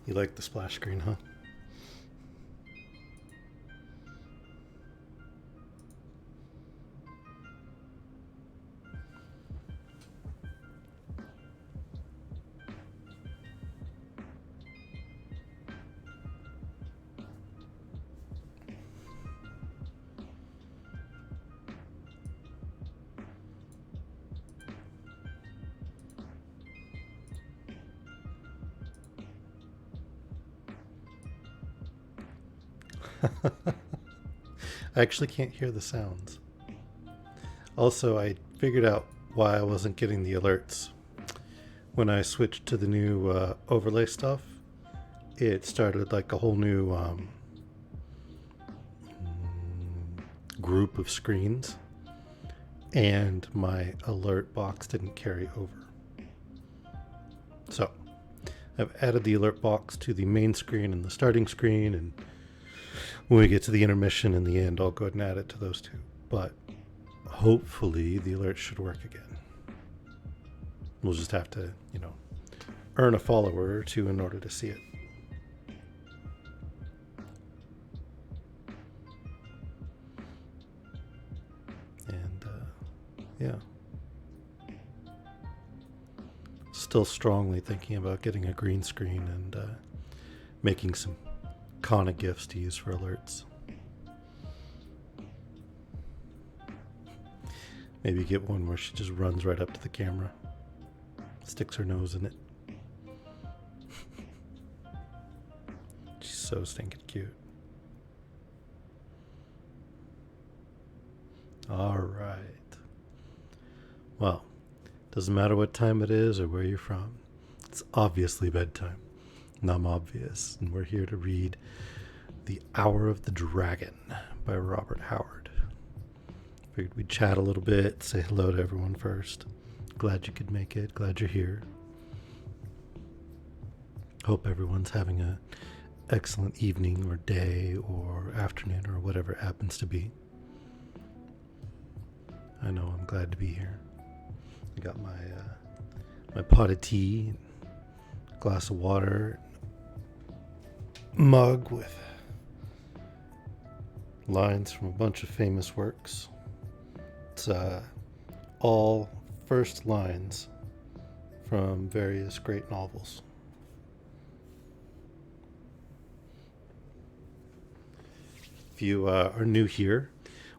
You like the splash screen, huh? I actually can't hear the sounds. Also, I figured out why I wasn't getting the alerts. When I switched to the new overlay stuff, it started like a whole new group of screens, and my alert box didn't carry over. So, I've added the alert box to the main screen and the starting screen, and when we get to the intermission in the end, I'll go ahead and add it to those two. But hopefully the alert should work again. We'll just have to, earn a follower or two in order to see it. And yeah. Still strongly thinking about getting a green screen and making some Kana gifts to use for alerts. Maybe get one where she just runs right up to the camera, sticks her nose in it. She's so stinking cute. All right. Well, doesn't matter what time it is or where you're from. It's obviously bedtime. And I'm obvious. And we're here to read The Hour of the Dragon by Robert Howard. Figured we'd chat a little bit, say hello to everyone first. Glad you could make it. Glad you're here. Hope everyone's having an excellent evening or day or afternoon or whatever it happens to be. I know I'm glad to be here. I got my pot of tea, glass of water, mug with lines from a bunch of famous works. It's all first lines from various great novels. If you are new here,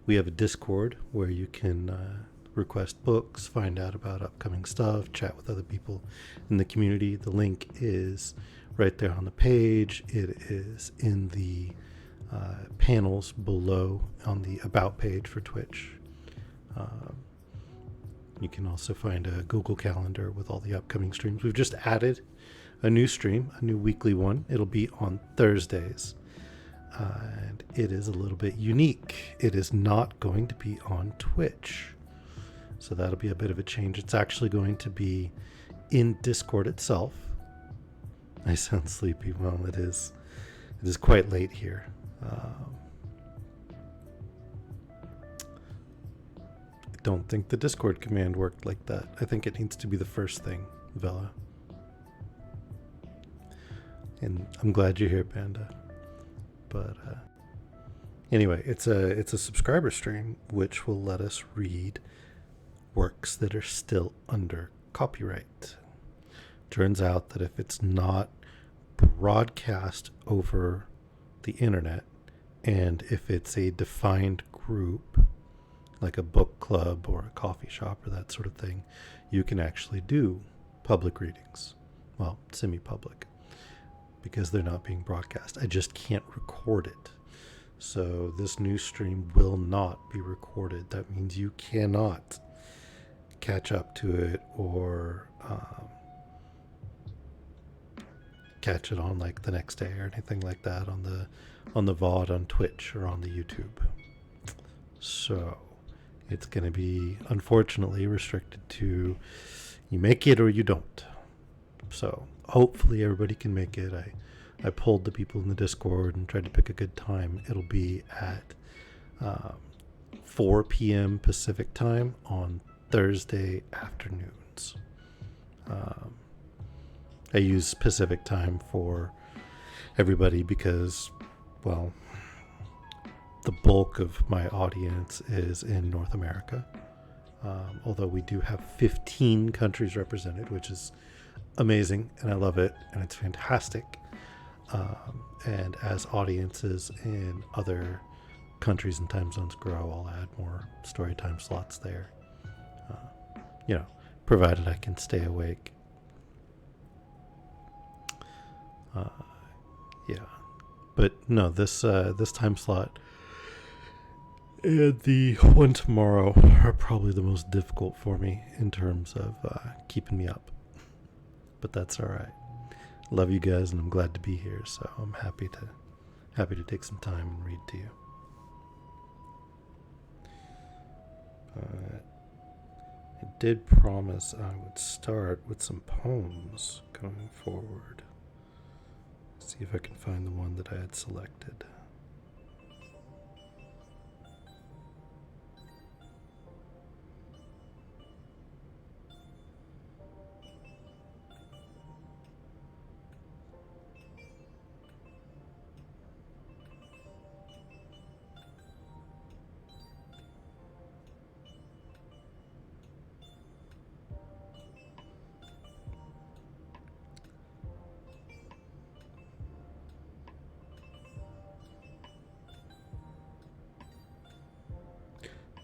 we have a Discord where you can request books, find out about upcoming stuff, chat with other people in the community. The link is right there on the page. It is in the panels below on the About page for Twitch. You can also find a Google Calendar with all the upcoming streams. We've just added a new stream, a new weekly one. It'll be on Thursdays. And it is a little bit unique. It is not going to be on Twitch. So that'll be a bit of a change. It's actually going to be in Discord itself. I sound sleepy. Well, it is quite late here. I don't think the Discord command worked like that. I think it needs to be the first thing, Vela. And I'm glad you're here, Panda. But anyway, it's a subscriber stream which will let us read works that are still under copyright. Turns out that if it's not broadcast over the internet, and if it's a defined group, like a book club or a coffee shop or that sort of thing, you can actually do public readings. Well, semi-public, because they're not being broadcast. I just can't record it. So this new stream will not be recorded. That means you cannot catch up to it or catch it on like the next day or anything like that on the VOD on Twitch or on the YouTube. So it's going to be unfortunately restricted to you make it or you don't. So hopefully everybody can make it. I polled the people in the Discord and tried to pick a good time. It'll be at 4 p.m. Pacific time on Thursday afternoons. I use Pacific time for everybody because, well, the bulk of my audience is in North America. Although we do have 15 countries represented, which is amazing, and I love it, and it's fantastic. And as audiences in other countries and time zones grow, I'll add more story time slots there. You know, provided I can stay awake. Yeah, but no, this time slot and the one tomorrow are probably the most difficult for me in terms of keeping me up. But that's all right. Love you guys, and I'm glad to be here. So I'm happy to take some time and read to you. I did promise I would start with some poems going forward. See if I can find the one that I had selected.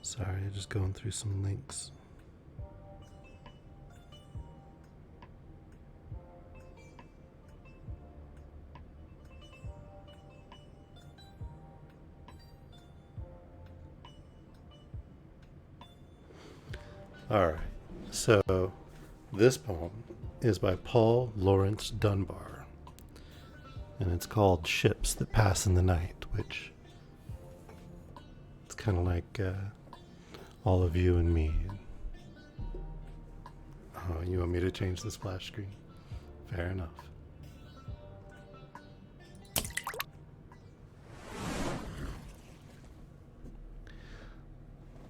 Sorry, just going through some links. Alright, so this poem is by Paul Laurence Dunbar, and it's called Ships That Pass in the Night, which it's kind of like all of you and me. Oh, you want me to change the splash screen? Fair enough.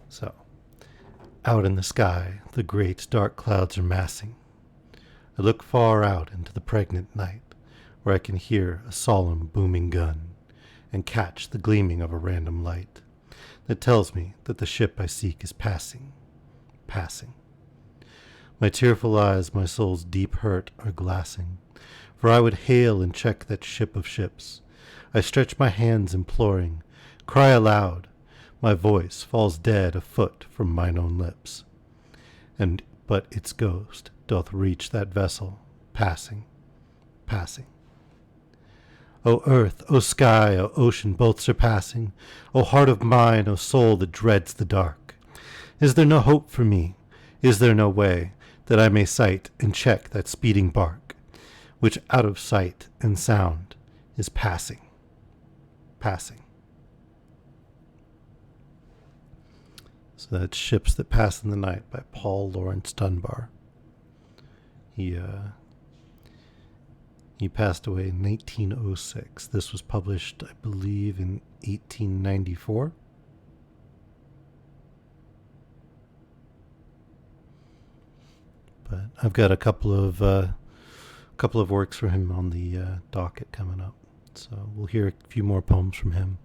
So, out in the sky, the great dark clouds are massing. I look far out into the pregnant night, where I can hear a solemn booming gun and catch the gleaming of a random light that tells me that the ship I seek is passing, passing. My tearful eyes, my soul's deep hurt are glassing, for I would hail and check that ship of ships. I stretch my hands imploring, cry aloud, my voice falls dead a foot from mine own lips. And but its ghost doth reach that vessel, passing, passing. O earth, O sky, O ocean both surpassing, O heart of mine, O soul that dreads the dark, is there no hope for me? Is there no way that I may sight and check that speeding bark, which out of sight and sound is passing, passing? So that's Ships That Pass in the Night by Paul Laurence Dunbar. He passed away in 1906. This was published, I believe, in 1894. But I've got a couple of works from him on the docket coming up. So we'll hear a few more poems from him.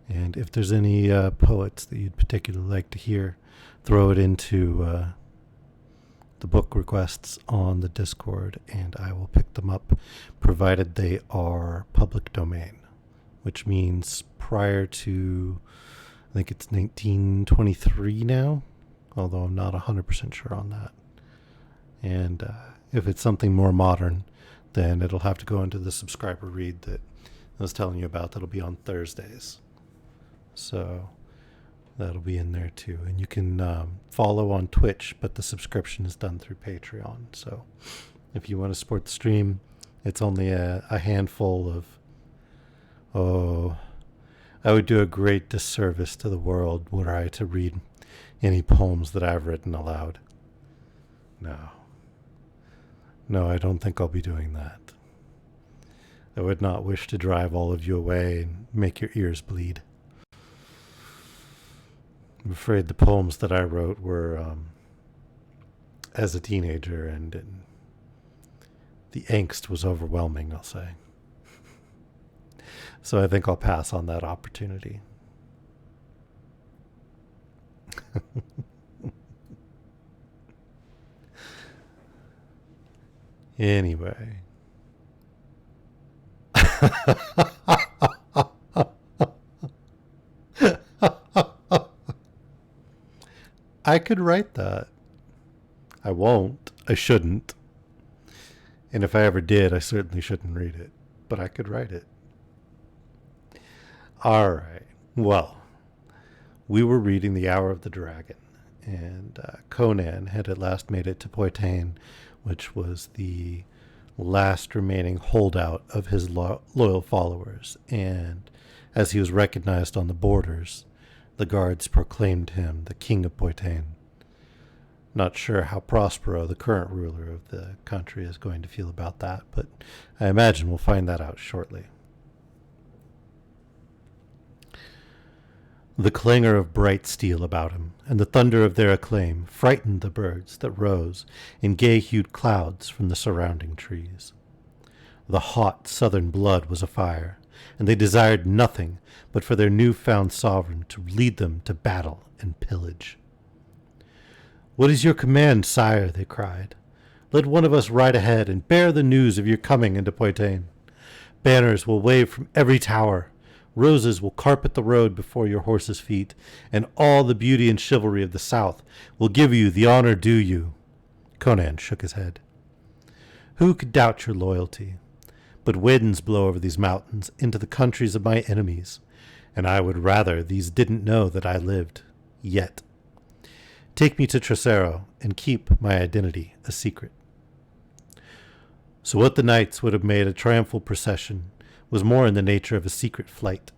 And if there's any poets that you'd particularly like to hear, throw it into the book requests on the Discord, and I will pick them up, provided they are public domain, which means prior to, I think it's 1923 now, although I'm not 100% sure on that. And if it's something more modern, then it'll have to go into the subscriber read that I was telling you about that'll be on Thursdays. So that'll be in there too. And you can follow on Twitch, but the subscription is done through Patreon. So if you want to support the stream, it's only a handful of... I would do a great disservice to the world were I to read any poems that I've written aloud. No, I don't think I'll be doing that. I would not wish to drive all of you away and make your ears bleed. I'm afraid the poems that I wrote were as a teenager and in The angst was overwhelming, I'll say. So I think I'll pass on that opportunity. Anyway. I could write that. I won't. I shouldn't. And if I ever did, I certainly shouldn't read it. But I could write it. All right. Well, we were reading The Hour of the Dragon, and Conan had at last made it to Poitain, which was the last remaining holdout of his loyal followers. And as he was recognized on the borders, the guards proclaimed him the King of Poitain. Not sure how Prospero, the current ruler of the country, is going to feel about that, but I imagine we'll find that out shortly. The clangor of bright steel about him, and the thunder of their acclaim, frightened the birds that rose in gay-hued clouds from the surrounding trees. The hot southern blood was afire, and they desired nothing but for their new-found sovereign to lead them to battle and pillage. "What is your command, sire?" they cried. "Let one of us ride ahead and bear the news of your coming into Poitain. Banners will wave from every tower. Roses will carpet the road before your horses' feet, and all the beauty and chivalry of the south will give you the honor due you." Conan shook his head. "Who could doubt your loyalty? But winds blow over these mountains into the countries of my enemies, and I would rather these didn't know that I lived. Yet. Take me to Trocero and keep my identity a secret." So what the knights would have made a triumphal procession was more in the nature of a secret flight.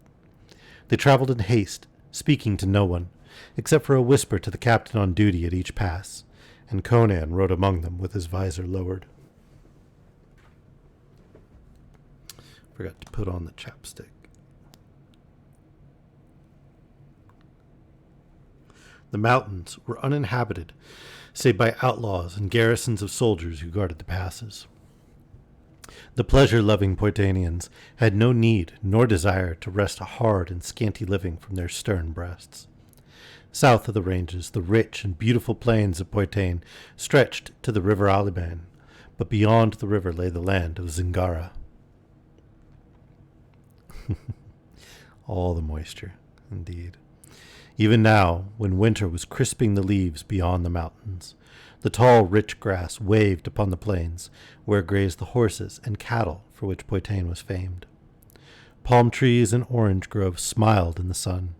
They traveled in haste, speaking to no one, except for a whisper to the captain on duty at each pass, and Conan rode among them with his visor lowered. Forgot to put on the chapstick. The mountains were uninhabited, save by outlaws and garrisons of soldiers who guarded the passes. The pleasure-loving Poitanians had no need nor desire to wrest a hard and scanty living from their stern breasts. South of the ranges, the rich and beautiful plains of Poitain stretched to the river Ahriman, but beyond the river lay the land of Zingara. All the moisture, indeed. Even now, when winter was crisping the leaves beyond the mountains, the tall, rich grass waved upon the plains where grazed the horses and cattle for which Poitain was famed. Palm trees and orange groves smiled in the sun,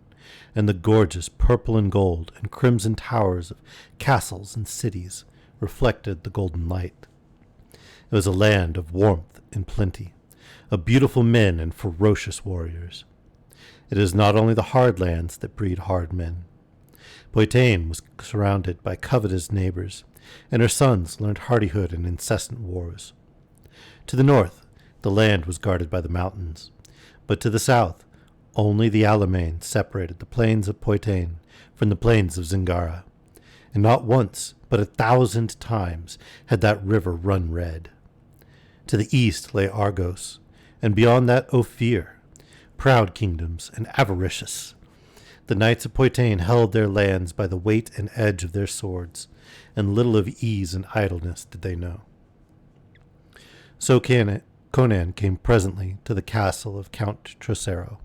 and the gorgeous purple and gold and crimson towers of castles and cities reflected the golden light. It was a land of warmth and plenty, of beautiful men and ferocious warriors. It is not only the hard lands that breed hard men. Poitain was surrounded by covetous neighbors, and her sons learned hardihood in incessant wars. To the north, the land was guarded by the mountains, but to the south, only the Alamein separated the plains of Poitain from the plains of Zingara, and not once, but 1,000 times had that river run red. To the east lay Argos, and beyond that Ophir, proud kingdoms and avaricious. The knights of Poitain held their lands by the weight and edge of their swords, and little of ease and idleness did they know. So Conan came presently to the castle of Count Trocero.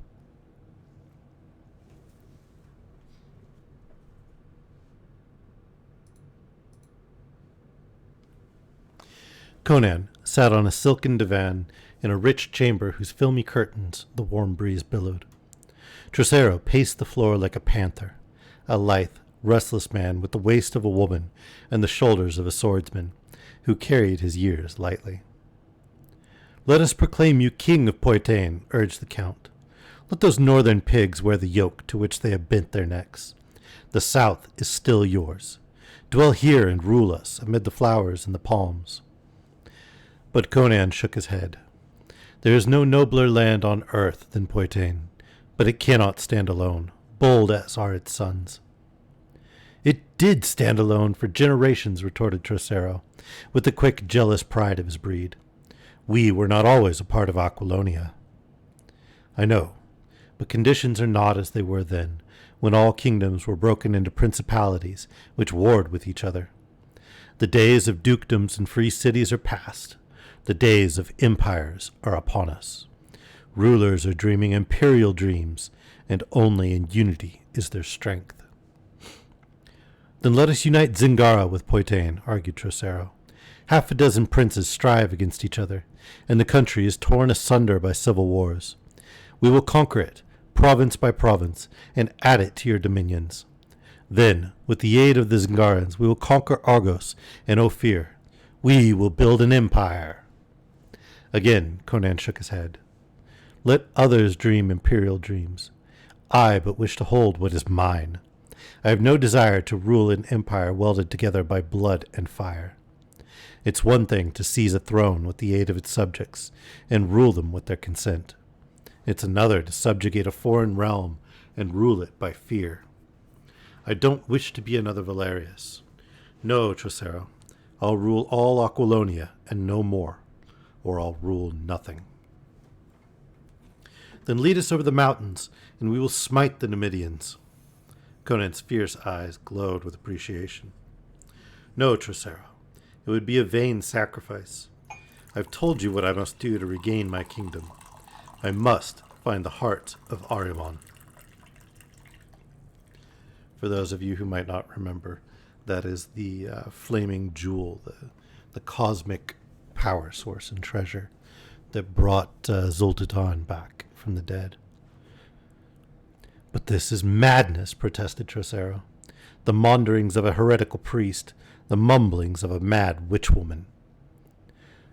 Conan sat on a silken divan in a rich chamber whose filmy curtains the warm breeze billowed. Trocero paced the floor like a panther, a lithe, restless man with the waist of a woman and the shoulders of a swordsman, who carried his years lightly. "Let us proclaim you king of Poitain," urged the count. "Let those northern pigs wear the yoke to which they have bent their necks. The south is still yours. Dwell here and rule us amid the flowers and the palms." But Conan shook his head. "There is no nobler land on earth than Poitain, but it cannot stand alone, bold as are its sons." "It did stand alone for generations," retorted Trocero, with the quick, jealous pride of his breed. We were not always a part of Aquilonia. I know, but conditions are not as they were then, when all kingdoms were broken into principalities which warred with each other. The days of dukedoms and free cities are past. The days of empires are upon us. Rulers are dreaming imperial dreams, and only in unity is their strength. Then let us unite Zingara with Poitain, argued Trocero. Half a dozen princes strive against each other, and the country is torn asunder by civil wars. We will conquer it, province by province, and add it to your dominions. Then, with the aid of the Zingarans, we will conquer Argos and Ophir. We will build an empire. Again, Conan shook his head. Let others dream imperial dreams. I but wish to hold what is mine. I have no desire to rule an empire welded together by blood and fire. It's one thing to seize a throne with the aid of its subjects and rule them with their consent. It's another to subjugate a foreign realm and rule it by fear. I don't wish to be another Valerius. No, Trocero, I'll rule all Aquilonia and no more, or I'll rule nothing. Then lead us over the mountains, and we will smite the Numidians. Conan's fierce eyes glowed with appreciation. No, Trocero, it would be a vain sacrifice. I've told you what I must do to regain my kingdom. I must find the Heart of Ahriman. For those of you who might not remember, that is the flaming jewel, the cosmic power source and treasure that brought Zoltutan back from the dead. But this is madness, protested Trocero. The maunderings of a heretical priest, the mumblings of a mad witchwoman.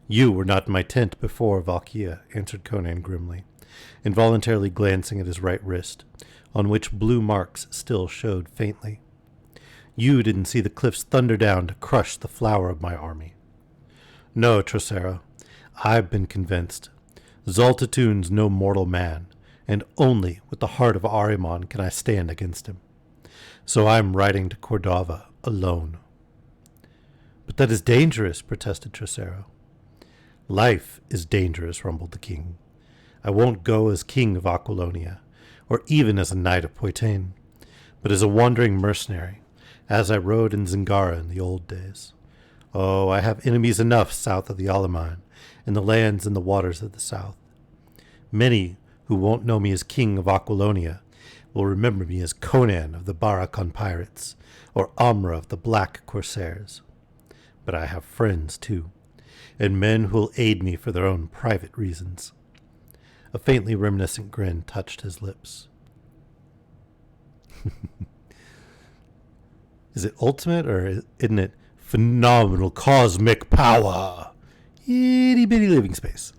You were not in my tent before Valkia, answered Conan grimly, involuntarily glancing at his right wrist, on which blue marks still showed faintly. You didn't see the cliffs thunder down to crush the flower of my army. No, Trocero, I've been convinced. Zoltutun's no mortal man, and only with the Heart of Ahriman can I stand against him. So I'm riding to Cordova alone. But that is dangerous, protested Trocero. Life is dangerous, rumbled the king. I won't go as king of Aquilonia, or even as a knight of Poitain, but as a wandering mercenary, as I rode in Zingara in the old days. Oh, I have enemies enough south of the Ahriman, in the lands and the waters of the south. Many who won't know me as king of Aquilonia will remember me as Conan of the Baracon pirates, or Amra of the black corsairs. But I have friends, too, and men who will aid me for their own private reasons. A faintly reminiscent grin touched his lips. Is it ultimate, or isn't it phenomenal cosmic power? Itty bitty living space.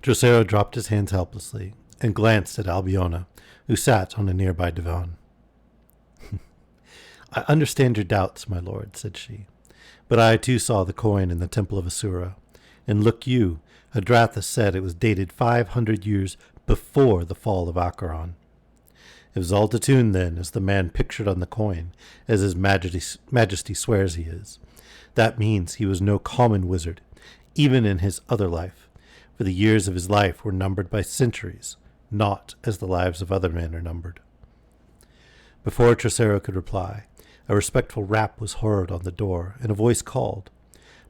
Trocero dropped his hands helplessly and glanced at Albiona, who sat on a nearby divan. I understand your doubts, my lord, said she, but I too saw the coin in the temple of Asura, and look you, Hadrathas said it was dated 500 years before the fall of Acheron. If Zoltatun, then, is the man pictured on the coin, as his majesty swears he is, that means he was no common wizard, even in his other life, for the years of his life were numbered by centuries, not as the lives of other men are numbered. Before Trocero could reply, a respectful rap was heard on the door, and a voice called,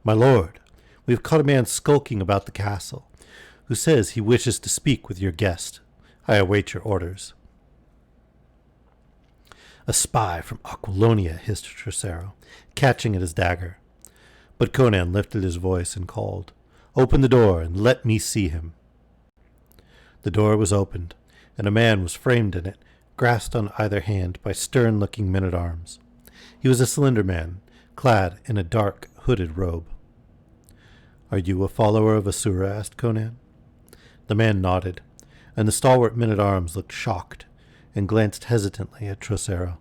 My lord, we have caught a man skulking about the castle, who says he wishes to speak with your guest. I await your orders. A spy from Aquilonia, hissed Trocero, catching at his dagger. But Conan lifted his voice and called, Open the door and let me see him. The door was opened, and a man was framed in it, grasped on either hand by stern-looking men-at-arms. He was a slender man, clad in a dark, hooded robe. Are you a follower of Asura? Asked Conan. The man nodded, and the stalwart men-at-arms looked shocked and glanced hesitantly at Trocero.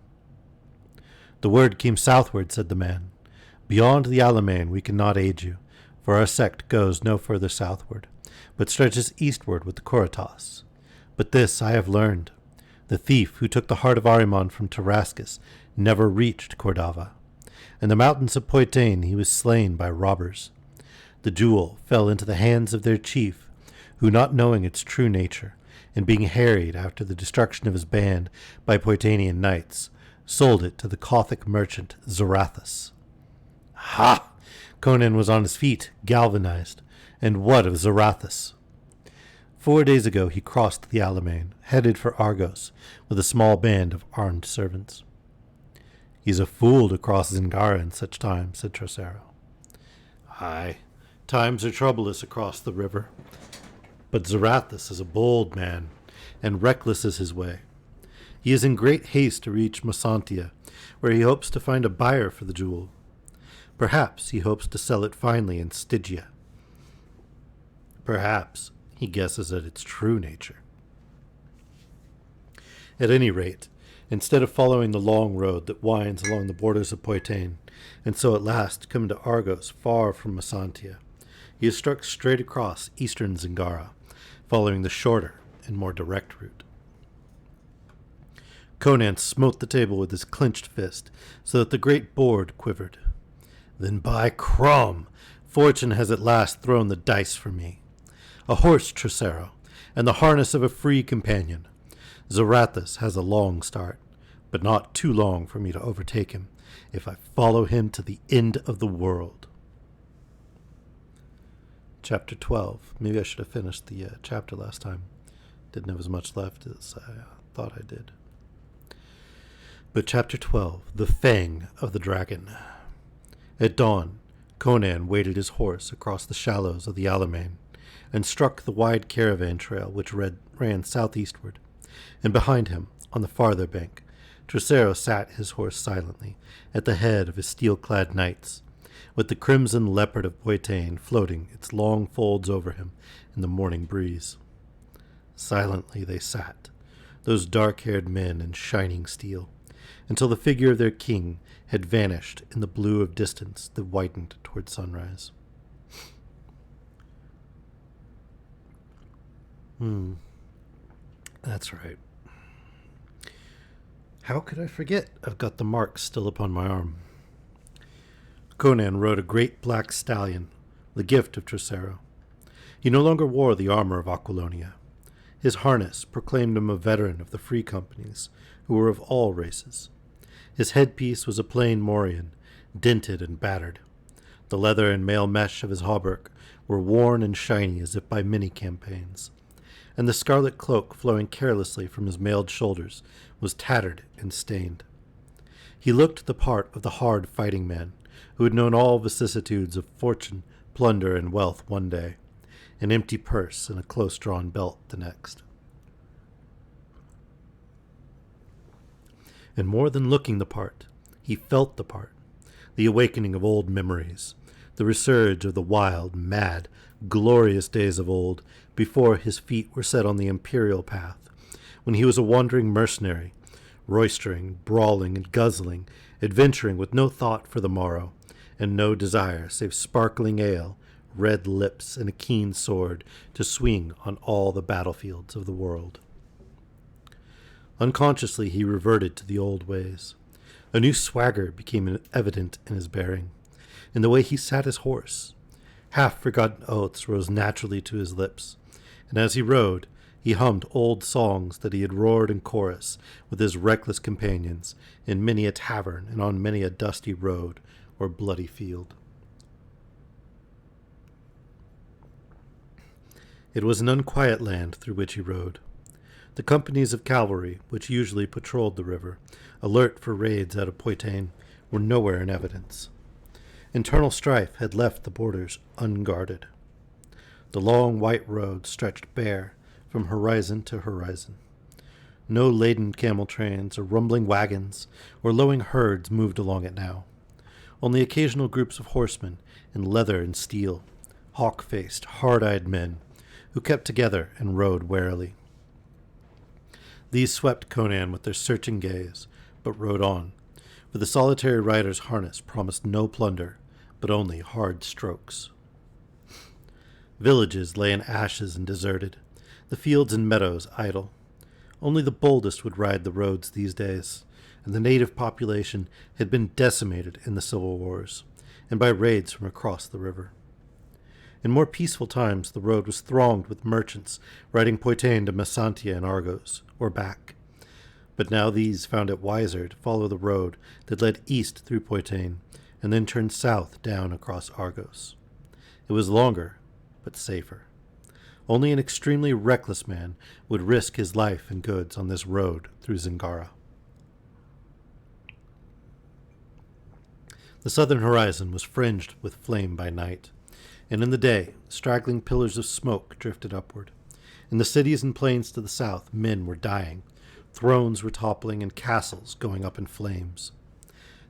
The word came southward, said the man. Beyond the Alamein we cannot aid you, for our sect goes no further southward, but stretches eastward with the Korotas. But this I have learned. The thief who took the Heart of Ahriman from Tarascus never reached Cordova, In the mountains of Poitain he was slain by robbers. The jewel fell into the hands of their chief, who, not knowing its true nature, and being harried after the destruction of his band by Poitanian knights, sold it to the Gothic merchant Zarathus. Ha! Conan was on his feet, galvanized. And what of Zarathus? 4 days ago he crossed the Alamein, headed for Argos, with a small band of armed servants. He's a fool to cross Zingara in such time, said Trocero. Aye, times are troublous across the river. But Zarathus is a bold man, and reckless is his way. He is in great haste to reach Mosantia, where he hopes to find a buyer for the jewel. Perhaps he hopes to sell it finally in Stygia. Perhaps he guesses at its true nature. At any rate, instead of following the long road that winds along the borders of Poitain, and so at last come to Argos far from Mosantia, he has struck straight across eastern Zingara, following the shorter and more direct route. Conan smote the table with his clenched fist, so that the great board quivered. Then by Crom, fortune has at last thrown the dice for me. A horse, Trocero, and the harness of a free companion. Zarathus has a long start, but not too long for me to overtake him, if I follow him to the end of the world. Chapter 12. Maybe I should have finished the chapter last time. Didn't have as much left as I thought I did. But Chapter 12. The Fang of the Dragon. At dawn, Conan waded his horse across the shallows of the Alamein, and struck the wide caravan trail which ran southeastward, and behind him, on the farther bank, Trocero sat his horse silently, at the head of his steel-clad knights, with the crimson leopard of Poitain floating its long folds over him in the morning breeze. Silently they sat, those dark-haired men in shining steel, until the figure of their king had vanished in the blue of distance that widened toward sunrise. That's right. How could I forget? I've got the marks still upon my arm. Conan rode a great black stallion, the gift of Trocero. He no longer wore the armor of Aquilonia. His harness proclaimed him a veteran of the free companies, who were of all races. His headpiece was a plain morion, dinted and battered. The leather and mail mesh of his hauberk were worn and shiny as if by many campaigns, and the scarlet cloak flowing carelessly from his mailed shoulders was tattered and stained. He looked the part of the hard fighting man, who had known all vicissitudes of fortune, plunder, and wealth one day, an empty purse and a close-drawn belt the next. And more than looking the part, he felt the part, the awakening of old memories, the resurge of the wild, mad, glorious days of old, before his feet were set on the imperial path, when he was a wandering mercenary, roistering, brawling, and guzzling, adventuring with no thought for the morrow, and no desire save sparkling ale, red lips, and a keen sword to swing on all the battlefields of the world. Unconsciously he reverted to the old ways. A new swagger became evident in his bearing, in the way he sat his horse. Half-forgotten oaths rose naturally to his lips, and as he rode, he hummed old songs that he had roared in chorus with his reckless companions in many a tavern and on many a dusty road or bloody field. It was an unquiet land through which he rode. The companies of cavalry, which usually patrolled the river, alert for raids out of Poitain, were nowhere in evidence. Internal strife had left the borders unguarded. The long white road stretched bare from horizon to horizon. No laden camel trains or rumbling wagons or lowing herds moved along it now. Only occasional groups of horsemen in leather and steel, hawk-faced, hard-eyed men, who kept together and rode warily. These swept Conan with their searching gaze, but rode on, for the solitary rider's harness promised no plunder, but only hard strokes. Villages lay in ashes and deserted, the fields and meadows idle. Only the boldest would ride the roads these days, and the native population had been decimated in the civil wars, and by raids from across the river. In more peaceful times, the road was thronged with merchants riding Poitain to Messantia and Argos, or back. But now these found it wiser to follow the road that led east through Poitain, and then turned south down across Argos. It was longer, but safer. Only an extremely reckless man would risk his life and goods on this road through Zingara. The southern horizon was fringed with flame by night, and in the day, straggling pillars of smoke drifted upward. In the cities and plains to the south, men were dying, thrones were toppling, and castles going up in flames.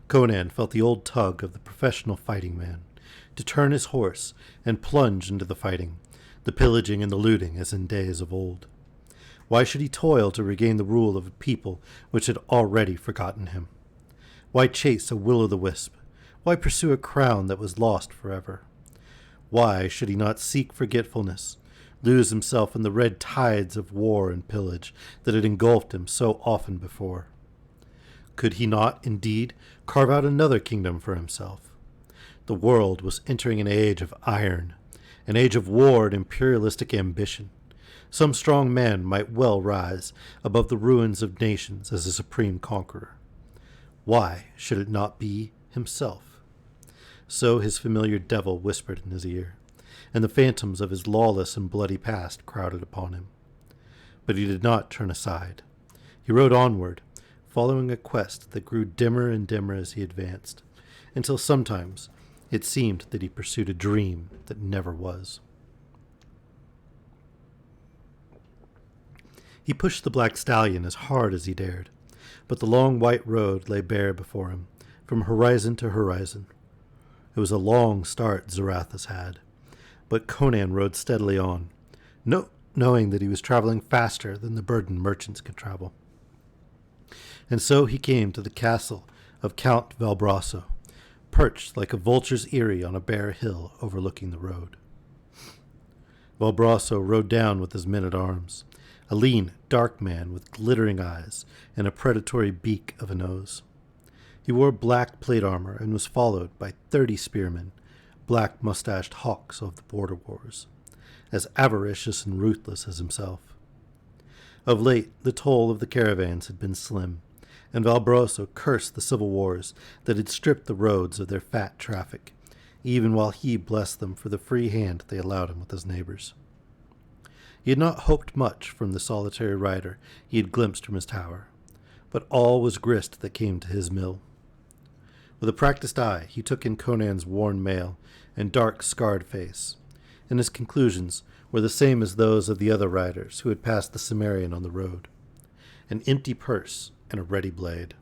Conan felt the old tug of the professional fighting man, to turn his horse and plunge into the fighting, the pillaging and the looting as in days of old. Why should he toil to regain the rule of a people which had already forgotten him? Why chase a will-o'-the-wisp? Why pursue a crown that was lost forever? Why should he not seek forgetfulness, lose himself in the red tides of war and pillage that had engulfed him so often before? Could he not, indeed, carve out another kingdom for himself? The world was entering an age of iron, an age of war and imperialistic ambition. Some strong man might well rise above the ruins of nations as a supreme conqueror. Why should it not be himself? So his familiar devil whispered in his ear, and the phantoms of his lawless and bloody past crowded upon him. But he did not turn aside. He rode onward, following a quest that grew dimmer and dimmer as he advanced, until sometimes it seemed that he pursued a dream that never was. He pushed the black stallion as hard as he dared, but the long white road lay bare before him, from horizon to horizon. It was a long start Zarathus had, but Conan rode steadily on, knowing that he was traveling faster than the burdened merchants could travel. And so he came to the castle of Count Valbrasso, perched like a vulture's eyrie on a bare hill overlooking the road. Valbrasso rode down with his men-at-arms, a lean, dark man with glittering eyes and a predatory beak of a nose. He wore black plate armor and was followed by 30 spearmen, black-mustached hawks of the border wars, as avaricious and ruthless as himself. Of late, the toll of the caravans had been slim, and Valbrasso cursed the civil wars that had stripped the roads of their fat traffic, even while he blessed them for the free hand they allowed him with his neighbors. He had not hoped much from the solitary rider he had glimpsed from his tower, but all was grist that came to his mill. With a practiced eye, he took in Conan's worn mail and dark, scarred face, and his conclusions were the same as those of the other riders who had passed the Cimmerian on the road: an empty purse and a ready blade.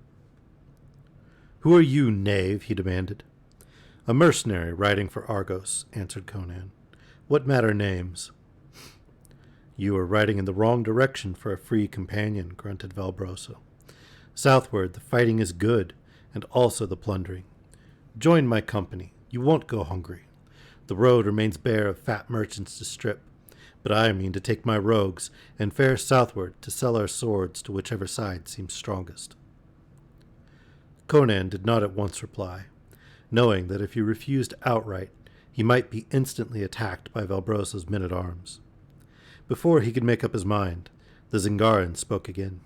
"Who are you, knave?" he demanded. "A mercenary riding for Argos," answered Conan. "What matter names?" "You are riding in the wrong direction for a free companion," grunted Valbrasso. "Southward the fighting is good, and also the plundering. Join my company. You won't go hungry. The road remains bare of fat merchants to strip, but I mean to take my rogues and fare southward to sell our swords to whichever side seems strongest." Conan did not at once reply, knowing that if he refused outright, he might be instantly attacked by Valbrosso's men-at-arms. Before he could make up his mind, the Zingaran spoke again.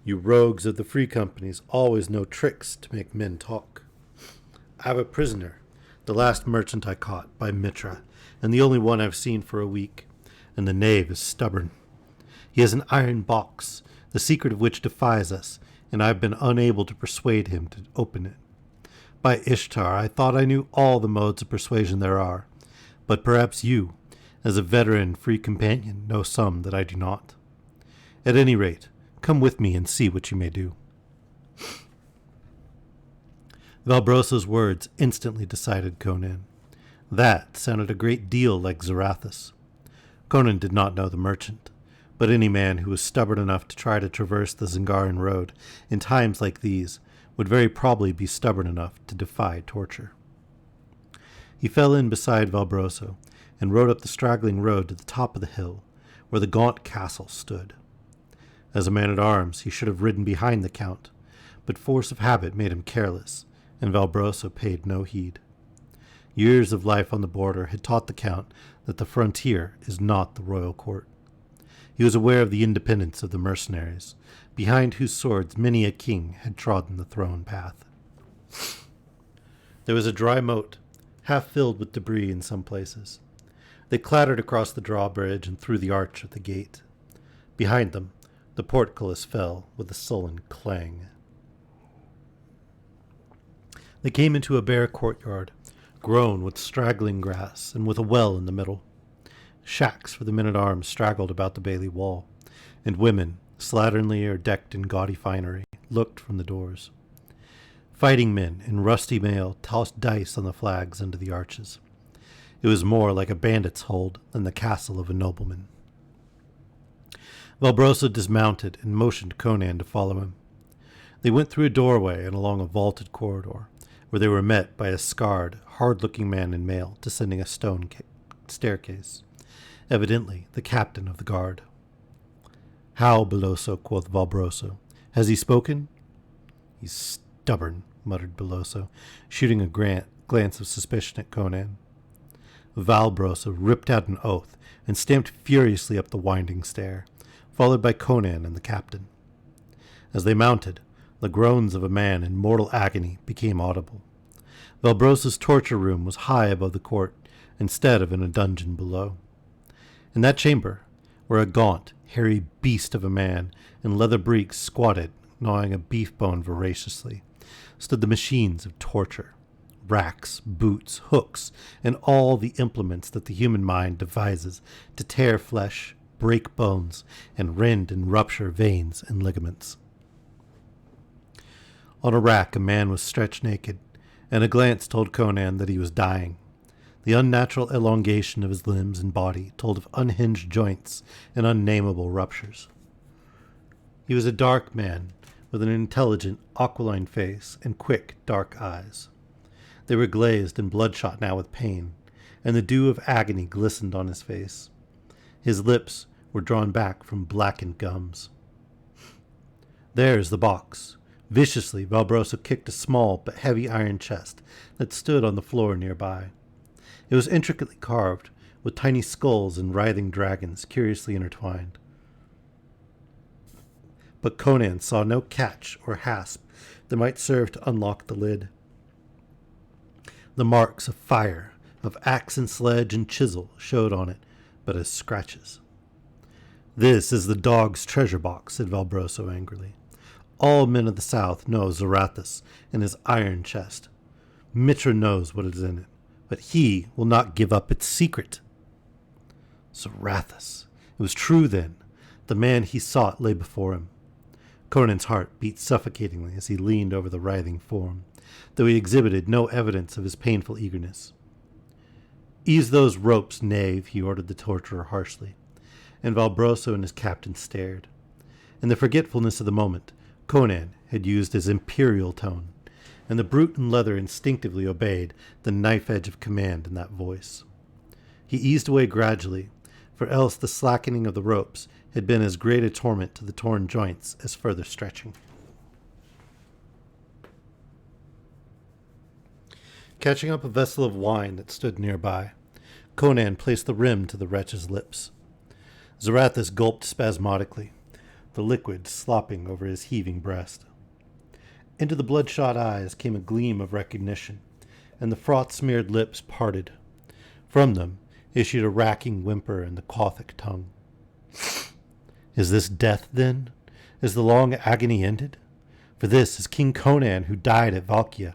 "You rogues of the free companies always know tricks to make men talk. I have a prisoner, the last merchant I caught, by Mitra, and the only one I've seen for a week, and the knave is stubborn. He has an iron box, the secret of which defies us, and I've been unable to persuade him to open it. By Ishtar, I thought I knew all the modes of persuasion there are, but perhaps you, as a veteran free companion, know some that I do not. At any rate, come with me and see what you may do." Valbrosso's words instantly decided Conan. That sounded a great deal like Zarathus. Conan did not know the merchant, but any man who was stubborn enough to try to traverse the Zingaran road in times like these would very probably be stubborn enough to defy torture. He fell in beside Valbrosso and rode up the straggling road to the top of the hill, where the gaunt castle stood. As a man-at-arms, he should have ridden behind the count, but force of habit made him careless, and Valbroso paid no heed. Years of life on the border had taught the Count that the frontier is not the royal court. He was aware of the independence of the mercenaries, behind whose swords many a king had trodden the throne path. There was a dry moat, half filled with debris in some places. They clattered across the drawbridge and through the arch of the gate. Behind them, the portcullis fell with a sullen clang. They came into a bare courtyard, grown with straggling grass and with a well in the middle. Shacks for the men-at-arms straggled about the bailey wall, and women, slatternly or decked in gaudy finery, looked from the doors. Fighting men in rusty mail tossed dice on the flags under the arches. It was more like a bandit's hold than the castle of a nobleman. Valbroso dismounted and motioned Conan to follow him. They went through a doorway and along a vaulted corridor, where they were met by a scarred, hard-looking man in mail descending a stone staircase, evidently the captain of the guard. "How, Beloso?" quoth Valbroso. "Has he spoken?" "He's stubborn," muttered Beloso, shooting a glance of suspicion at Conan. Valbroso ripped out an oath and stamped furiously up the winding stair, followed by Conan and the captain. As they mounted, the groans of a man in mortal agony became audible. Valbroso's torture room was high above the court, instead of in a dungeon below. In that chamber, where a gaunt, hairy beast of a man in leather breeks squatted, gnawing a beef bone voraciously, stood the machines of torture, racks, boots, hooks, and all the implements that the human mind devises to tear flesh, break bones, and rend and rupture veins and ligaments. On a rack a man was stretched naked, and a glance told Conan that he was dying. The unnatural elongation of his limbs and body told of unhinged joints and unnameable ruptures. He was a dark man with an intelligent, aquiline face and quick, dark eyes. They were glazed and bloodshot now with pain, and the dew of agony glistened on his face. His lips were drawn back from blackened gums. "There's the box." Viciously, Valbroso kicked a small but heavy iron chest that stood on the floor nearby. It was intricately carved, with tiny skulls and writhing dragons curiously intertwined. But Conan saw no catch or hasp that might serve to unlock the lid. The marks of fire, of axe and sledge and chisel showed on it, but as scratches. "This is the dog's treasure box," said Valbroso angrily. "All men of the South know Zarathus and his iron chest. Mitra knows what is in it, but he will not give up its secret." Zarathus! It was true then. The man he sought lay before him. Conan's heart beat suffocatingly as he leaned over the writhing form, though he exhibited no evidence of his painful eagerness. "Ease those ropes, knave," he ordered the torturer harshly, and Valbroso and his captain stared. In the forgetfulness of the moment, Conan had used his imperial tone, and the brute in leather instinctively obeyed the knife edge of command in that voice. He eased away gradually, for else the slackening of the ropes had been as great a torment to the torn joints as further stretching. Catching up a vessel of wine that stood nearby, Conan placed the rim to the wretch's lips. Zarathus gulped spasmodically, the liquid slopping over his heaving breast. Into the bloodshot eyes came a gleam of recognition, and the froth-smeared lips parted. From them issued a racking whimper in the Cauthic tongue. "Is this death, then? Is the long agony ended? For this is King Conan who died at Valkia,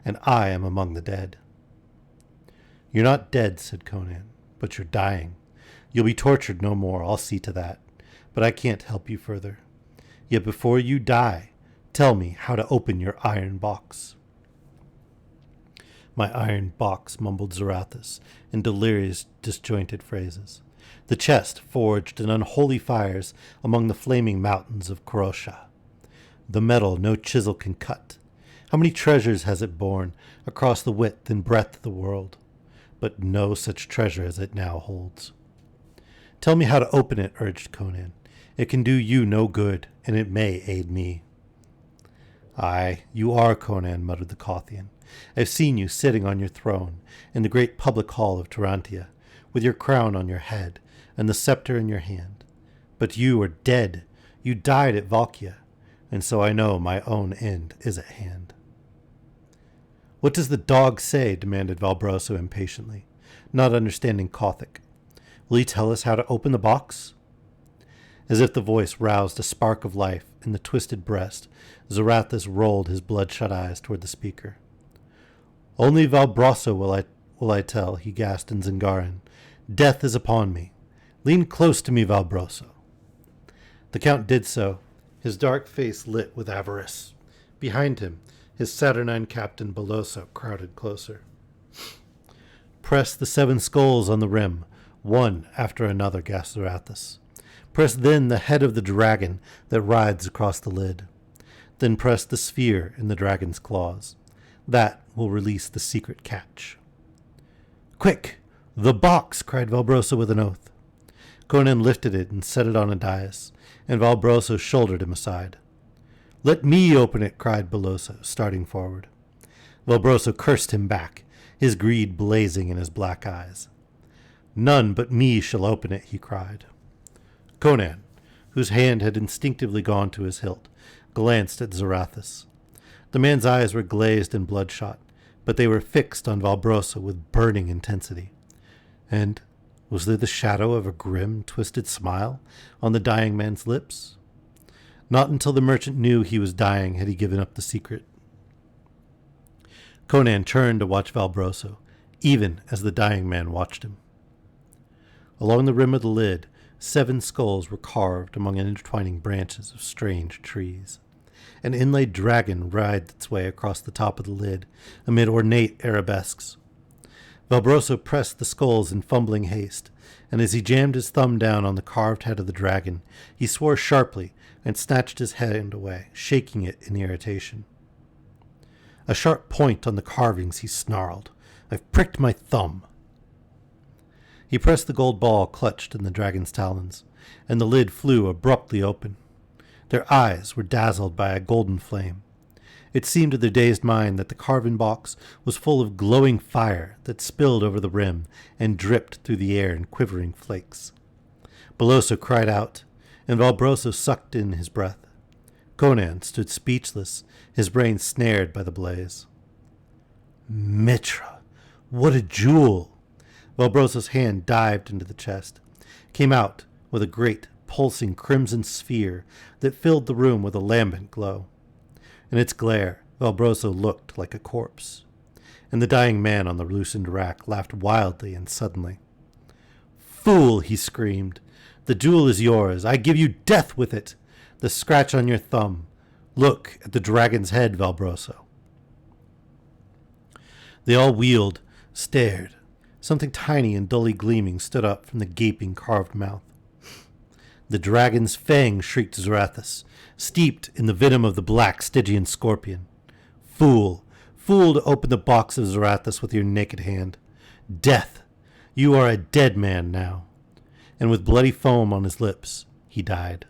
and I am among the dead." "You're not dead," said Conan, "but you're dying. You'll be tortured no more, I'll see to that, but I can't help you further. Yet before you die, tell me how to open your iron box." "My iron box," mumbled Zarathus in delirious, disjointed phrases. "The chest forged in unholy fires among the flaming mountains of Korosha. The metal no chisel can cut. How many treasures has it borne across the width and breadth of the world? But no such treasure as it now holds." "Tell me how to open it," urged Conan. "It can do you no good, and it may aid me." Aye, you are Conan, muttered the Kothian. I've seen you sitting on your throne in the great public hall of Tarantia, with your crown on your head and the scepter in your hand. But you are dead. You died at Valkia, and so I know my own end is at hand. What does the dog say? Demanded Valbroso impatiently, not understanding Kothic. Will he tell us how to open the box? As if the voice roused a spark of life in the twisted breast, Zarathus rolled his bloodshot eyes toward the speaker. Only Valbroso will I tell, he gasped in Zingaran. Death is upon me. Lean close to me, Valbroso. The Count did so, his dark face lit with avarice. Behind him, his saturnine captain Beloso crowded closer. Press the 7 skulls on the rim, one after another, gasped Zarathus. Press then the head of the dragon that rides across the lid. Then press the sphere in the dragon's claws. That will release the secret catch. Quick! The box! Cried Valbroso with an oath. Conan lifted it and set it on a dais, and Valbroso shouldered him aside. Let me open it, cried Beloso, starting forward. Valbroso cursed him back, his greed blazing in his black eyes. None but me shall open it, he cried. Conan, whose hand had instinctively gone to his hilt, glanced at Zarathus. The man's eyes were glazed and bloodshot, but they were fixed on Valbroso with burning intensity. And was there the shadow of a grim, twisted smile on the dying man's lips? Not until the merchant knew he was dying had he given up the secret. Conan turned to watch Valbroso, even as the dying man watched him. Along the rim of the lid, 7 skulls were carved among intertwining branches of strange trees. An inlaid dragon writhed its way across the top of the lid amid ornate arabesques. Valbroso pressed the skulls in fumbling haste, and as he jammed his thumb down on the carved head of the dragon, he swore sharply and snatched his hand away, shaking it in irritation. A sharp point on the carvings, he snarled. I've pricked my thumb. He pressed the gold ball clutched in the dragon's talons, and the lid flew abruptly open. Their eyes were dazzled by a golden flame. It seemed to their dazed mind that the carven box was full of glowing fire that spilled over the rim and dripped through the air in quivering flakes. Beloso cried out, and Valbroso sucked in his breath. Conan stood speechless, his brain snared by the blaze. Mitra! What a jewel! Valbroso's hand dived into the chest, came out with a great, pulsing crimson sphere that filled the room with a lambent glow. In its glare, Valbroso looked like a corpse, and the dying man on the loosened rack laughed wildly and suddenly. Fool, he screamed. The jewel is yours. I give you death with it. The scratch on your thumb. Look at the dragon's head, Valbroso. They all wheeled, stared. Something tiny and dully gleaming stood up from the gaping carved mouth. The dragon's fang, shrieked Zarathus, steeped in the venom of the black Stygian scorpion. Fool, fool to open the box of Zarathus with your naked hand. Death, you are a dead man now. And with bloody foam on his lips, he died.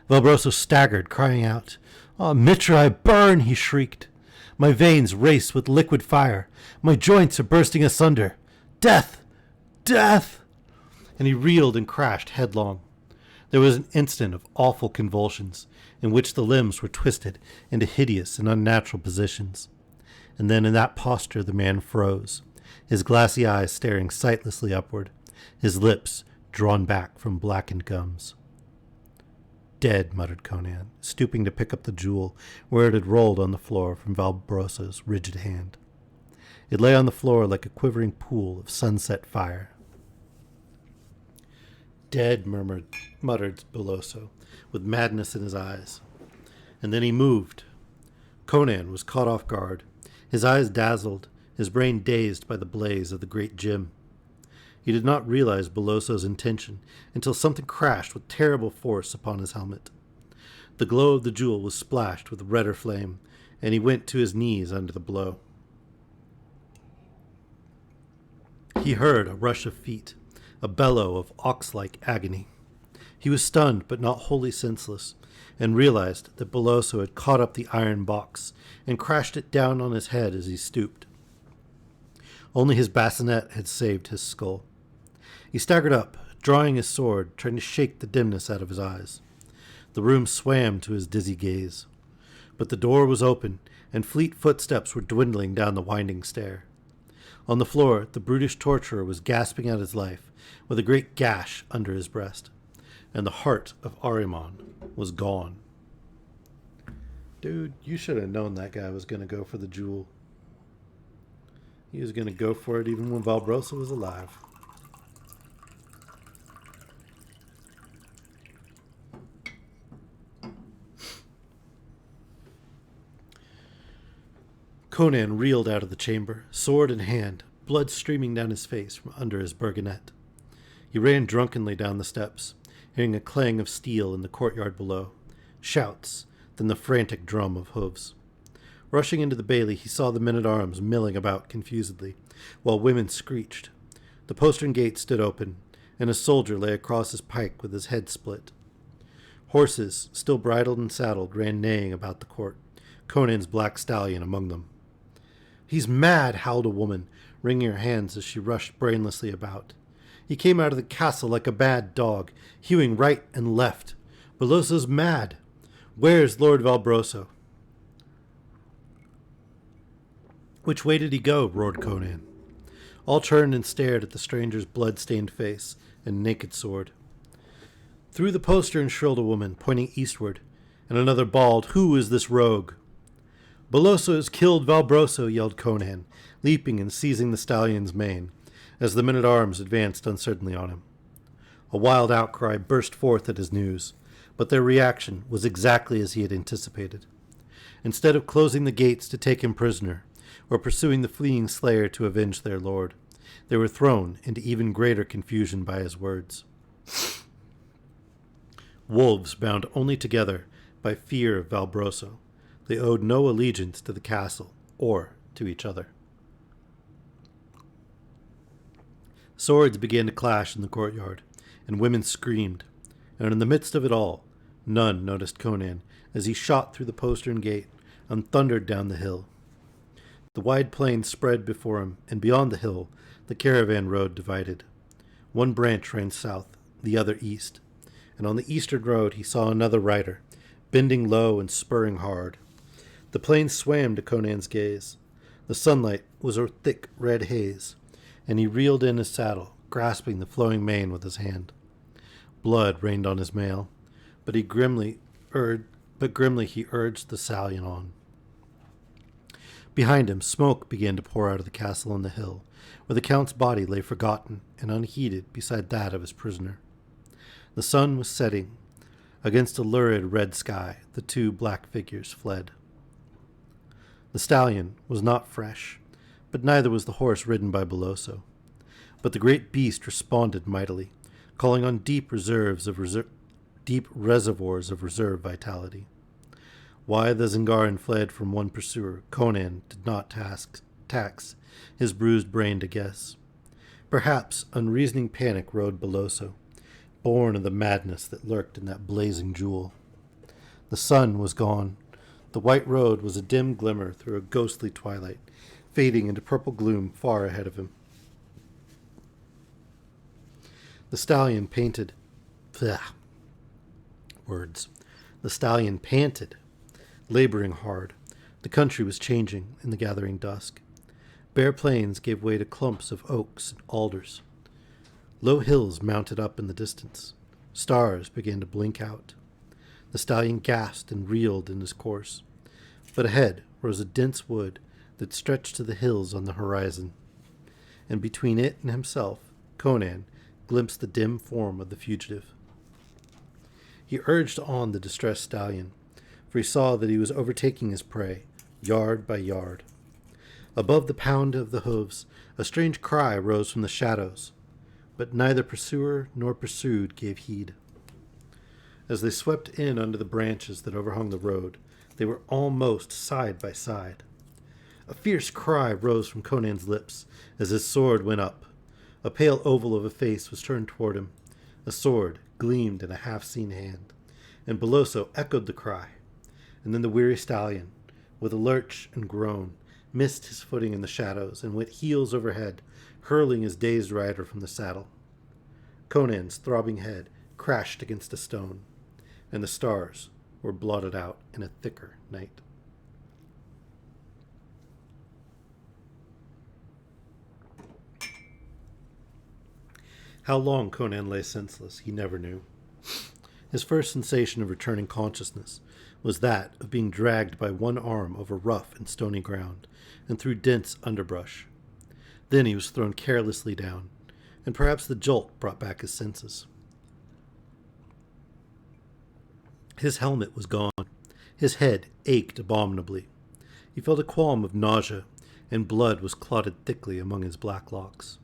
Valbroso staggered, crying out, "Ah, Mitra, I burn!" he shrieked. My veins race with liquid fire. My joints are bursting asunder. Death! Death! And he reeled and crashed headlong. There was an instant of awful convulsions, in which the limbs were twisted into hideous and unnatural positions. And then in that posture the man froze, his glassy eyes staring sightlessly upward, his lips drawn back from blackened gums. Dead, muttered Conan, stooping to pick up the jewel where it had rolled on the floor from Valbroso's rigid hand. It lay on the floor like a quivering pool of sunset fire. Dead, muttered Beloso, with madness in his eyes. And then he moved. Conan was caught off guard, his eyes dazzled, his brain dazed by the blaze of the great gem. He did not realize Beloso's intention until something crashed with terrible force upon his helmet. The glow of the jewel was splashed with redder flame, and he went to his knees under the blow. He heard a rush of feet, a bellow of ox-like agony. He was stunned, but not wholly senseless, and realized that Beloso had caught up the iron box and crashed it down on his head as he stooped. Only his bassinet had saved his skull. He staggered up, drawing his sword, trying to shake the dimness out of his eyes. The room swam to his dizzy gaze. But the door was open, and fleet footsteps were dwindling down the winding stair. On the floor, the brutish torturer was gasping out his life, with a great gash under his breast. And the heart of Ahriman was gone. Dude, you should have known that guy was going to go for the jewel. He was going to go for it even when Valbrosa was alive. Conan reeled out of the chamber, sword in hand, blood streaming down his face from under his burgonet. He ran drunkenly down the steps, hearing a clang of steel in the courtyard below, shouts, then the frantic drum of hooves. Rushing into the bailey, he saw the men-at-arms milling about confusedly, while women screeched. The postern gate stood open, and a soldier lay across his pike with his head split. Horses, still bridled and saddled, ran neighing about the court, Conan's black stallion among them. "He's mad," howled a woman, wringing her hands as she rushed brainlessly about. "He came out of the castle like a bad dog, hewing right and left. Beloso's mad. Where's Lord Valbroso?" "Which way did he go?" roared Conan. All turned and stared at the stranger's blood-stained face and naked sword. Through the postern shrilled a woman, pointing eastward, and another bawled, "Who is this rogue?" "Beloso has killed Valbroso," yelled Conan, leaping and seizing the stallion's mane, as the men-at-arms advanced uncertainly on him. A wild outcry burst forth at his news, but their reaction was exactly as he had anticipated. Instead of closing the gates to take him prisoner, or pursuing the fleeing slayer to avenge their lord, they were thrown into even greater confusion by his words. Wolves bound only together by fear of Valbroso, they owed no allegiance to the castle or to each other. Swords began to clash in the courtyard, and women screamed, and in the midst of it all, none noticed Conan as he shot through the postern gate and thundered down the hill. The wide plain spread before him, and beyond the hill, the caravan road divided. One branch ran south, the other east, and on the eastern road he saw another rider, bending low and spurring hard. The plain swam to Conan's gaze. The sunlight was a thick red haze, and he reeled in his saddle, grasping the flowing mane with his hand. Blood rained on his mail, but grimly he urged the stallion on. Behind him, smoke began to pour out of the castle on the hill, where the count's body lay forgotten and unheeded beside that of his prisoner. The sun was setting. Against a lurid red sky, the two black figures fled. The stallion was not fresh, but neither was the horse ridden by Beloso. But the great beast responded mightily, calling on deep reservoirs of reserve vitality. Why the Zingaran fled from one pursuer, Conan did not tax his bruised brain to guess. Perhaps unreasoning panic rode Beloso, born of the madness that lurked in that blazing jewel. The sun was gone. The white road was a dim glimmer through a ghostly twilight, fading into purple gloom far ahead of him. The stallion painted. Words. The stallion panted, laboring hard. The country was changing in the gathering dusk. Bare plains gave way to clumps of oaks and alders. Low hills mounted up in the distance. Stars began to blink out. The stallion gasped and reeled in his course. But ahead rose a dense wood that stretched to the hills on the horizon. And between it and himself, Conan glimpsed the dim form of the fugitive. He urged on the distressed stallion, for he saw that he was overtaking his prey, yard by yard. Above the pound of the hooves, a strange cry rose from the shadows, but neither pursuer nor pursued gave heed. As they swept in under the branches that overhung the road, they were almost side by side. A fierce cry rose from Conan's lips as his sword went up. A pale oval of a face was turned toward him. A sword gleamed in a half-seen hand, and Beloso echoed the cry. And then the weary stallion, with a lurch and groan, missed his footing in the shadows and went heels over head, hurling his dazed rider from the saddle. Conan's throbbing head crashed against a stone, and the stars were blotted out in a thicker night. How long Conan lay senseless, he never knew. His first sensation of returning consciousness was that of being dragged by one arm over rough and stony ground and through dense underbrush. Then he was thrown carelessly down, and perhaps the jolt brought back his senses. His helmet was gone. His head ached abominably. He felt a qualm of nausea, and blood was clotted thickly among his black locks.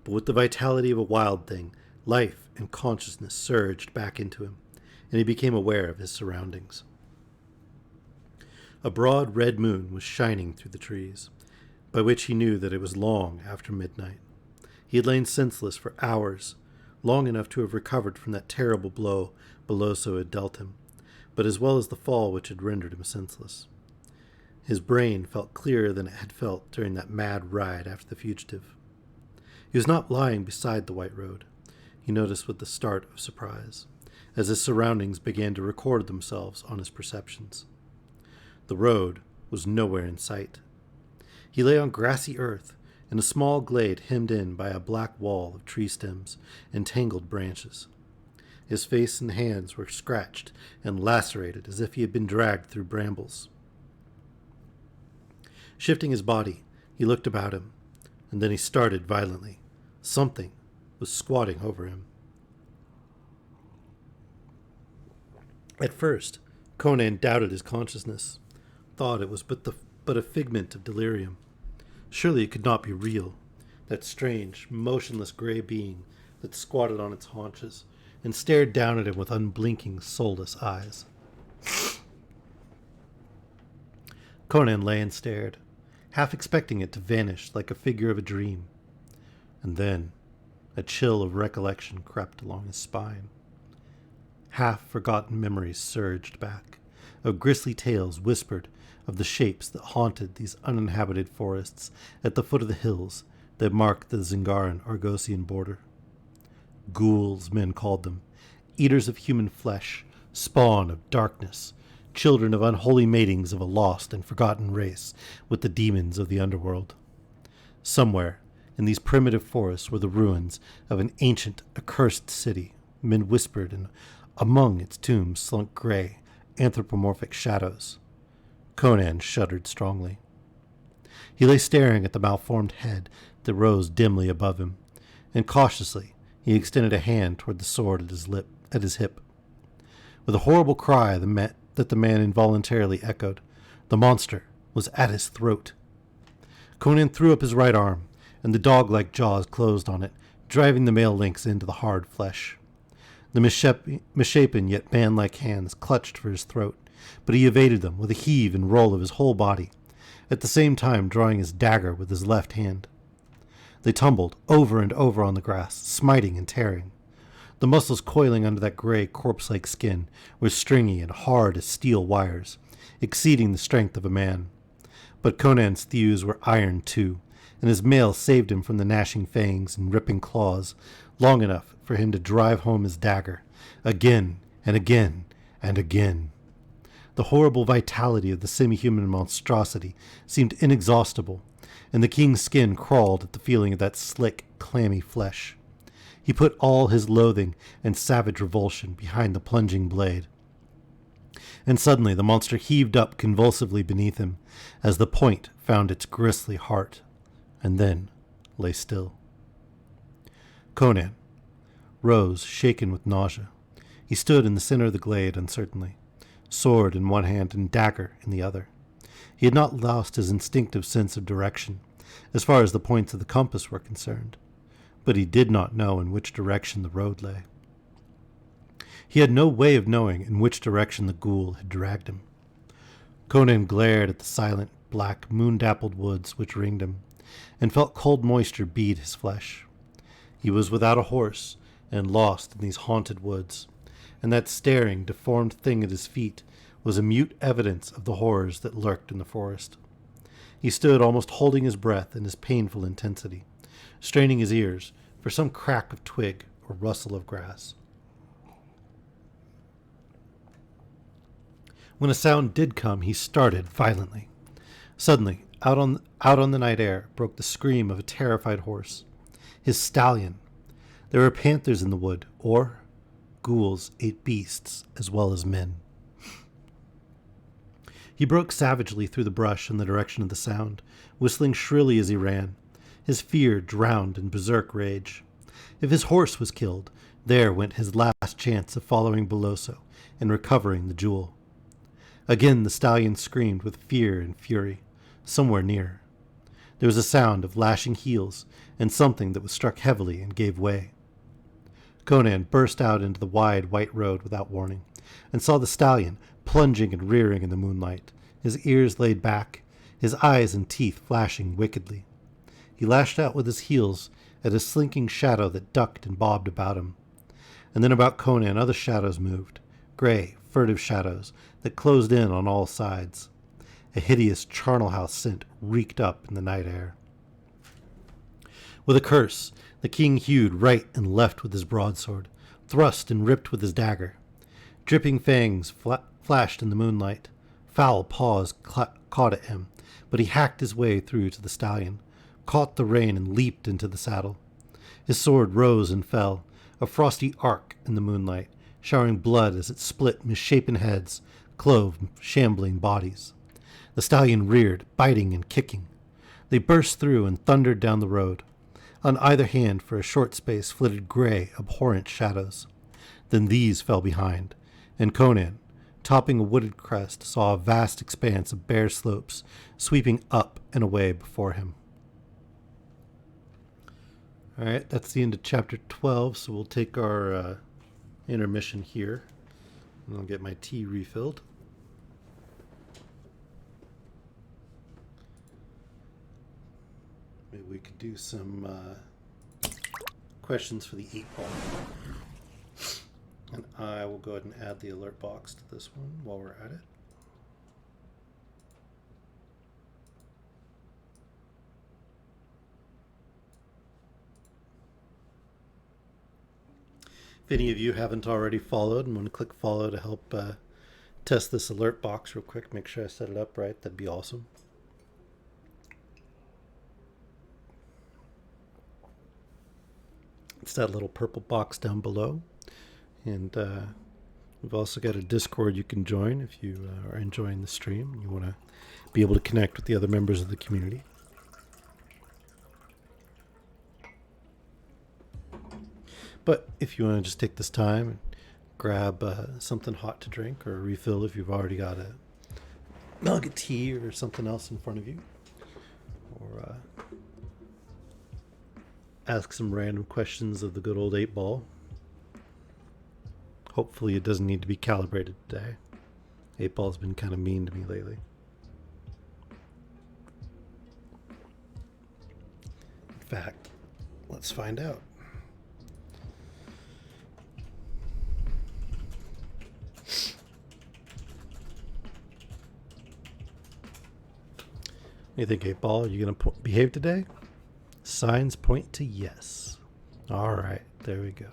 But with the vitality of a wild thing, life and consciousness surged back into him, and he became aware of his surroundings. A broad red moon was shining through the trees, by which he knew that it was long after midnight. He had lain senseless for hours, long enough to have recovered from that terrible blow Beloso had dealt him, but as well as the fall which had rendered him senseless. His brain felt clearer than it had felt during that mad ride after the fugitive. He was not lying beside the white road, he noticed with a start of surprise, as his surroundings began to record themselves on his perceptions. The road was nowhere in sight. He lay on grassy earth, in a small glade hemmed in by a black wall of tree stems and tangled branches. His face and hands were scratched and lacerated as if he had been dragged through brambles. Shifting his body, he looked about him, and then he started violently. Something was squatting over him. At first, Conan doubted his consciousness, thought it was but a figment of delirium. Surely it could not be real, that strange, motionless gray being that squatted on its haunches and stared down at him with unblinking, soulless eyes. Conan lay and stared, half expecting it to vanish like a figure of a dream. And then a chill of recollection crept along his spine. Half-forgotten memories surged back, of grisly tales whispered of the shapes that haunted these uninhabited forests at the foot of the hills that marked the Zingaran-Argosian border. Ghouls, men called them, eaters of human flesh, spawn of darkness, children of unholy matings of a lost and forgotten race with the demons of the underworld. Somewhere in these primitive forests were the ruins of an ancient, accursed city. Men whispered, and among its tombs slunk gray, anthropomorphic shadows. Conan shuddered strongly. He lay staring at the malformed head that rose dimly above him, and cautiously he extended a hand toward the sword at his hip. With a horrible cry that the man involuntarily echoed, the monster was at his throat. Conan threw up his right arm, and the dog-like jaws closed on it, driving the mail links into the hard flesh. The misshapen yet man-like hands clutched for his throat, but he evaded them with a heave and roll of his whole body, at the same time drawing his dagger with his left hand. They tumbled over and over on the grass, smiting and tearing. The muscles coiling under that gray, corpse-like skin were stringy and hard as steel wires, exceeding the strength of a man. But Conan's thews were iron too, and his mail saved him from the gnashing fangs and ripping claws, long enough for him to drive home his dagger, again and again and again. The horrible vitality of the semi-human monstrosity seemed inexhaustible, and the king's skin crawled at the feeling of that slick, clammy flesh. He put all his loathing and savage revulsion behind the plunging blade. And suddenly the monster heaved up convulsively beneath him as the point found its grisly heart, and then lay still. Conan rose, shaken with nausea. He stood in the center of the glade uncertainly, sword in one hand and dagger in the other. He had not lost his instinctive sense of direction, as far as the points of the compass were concerned, but he did not know in which direction the road lay. He had no way of knowing in which direction the ghoul had dragged him. Conan glared at the silent, black, moon-dappled woods which ringed him, and felt cold moisture bead his flesh. He was without a horse, and lost in these haunted woods, and that staring, deformed thing at his feet was a mute evidence of the horrors that lurked in the forest. He stood almost holding his breath in his painful intensity, straining his ears for some crack of twig or rustle of grass. When a sound did come, he started violently. Suddenly, out on the night air, broke the scream of a terrified horse. His stallion. There were panthers in the wood, or ghouls ate beasts as well as men. He broke savagely through the brush in the direction of the sound, whistling shrilly as he ran, his fear drowned in berserk rage. If his horse was killed, there went his last chance of following Beloso and recovering the jewel. Again the stallion screamed with fear and fury, somewhere near. There was a sound of lashing heels and something that was struck heavily and gave way. Conan burst out into the wide white road without warning, and saw the stallion plunging and rearing in the moonlight, his ears laid back, his eyes and teeth flashing wickedly. He lashed out with his heels at a slinking shadow that ducked and bobbed about him. And then about Conan other shadows moved, gray, furtive shadows that closed in on all sides. A hideous charnel house scent reeked up in the night air. With a curse, the king hewed right and left with his broadsword, thrust and ripped with his dagger. Dripping fangs flashed in the moonlight. Foul paws caught at him, but he hacked his way through to the stallion, caught the rein and leaped into the saddle. His sword rose and fell, a frosty arc in the moonlight, showering blood as it split misshapen heads, clove shambling bodies. The stallion reared, biting and kicking. They burst through and thundered down the road. On either hand, for a short space, flitted gray, abhorrent shadows. Then these fell behind, and Conan, topping a wooded crest, saw a vast expanse of bare slopes sweeping up and away before him. All right, that's the end of chapter 12, so we'll take our intermission here, and I'll get my tea refilled. Maybe we could do some questions for the 8-ball. And I will go ahead and add the alert box to this one while we're at it. If any of you haven't already followed and want to click follow to help test this alert box real quick, make sure I set it up right, that'd be awesome. It's that little purple box down below. And we've also got a Discord you can join if you are enjoying the stream and you want to be able to connect with the other members of the community. But if you want to just take this time and grab something hot to drink or a refill if you've already got a mug of tea or something else in front of you, or ask some random questions of the good old 8-ball. Hopefully it doesn't need to be calibrated today. 8-ball's been kind of mean to me lately. In fact, let's find out. What do you think, 8-ball? Are you going to behave today? Signs point to yes. All right, there we go.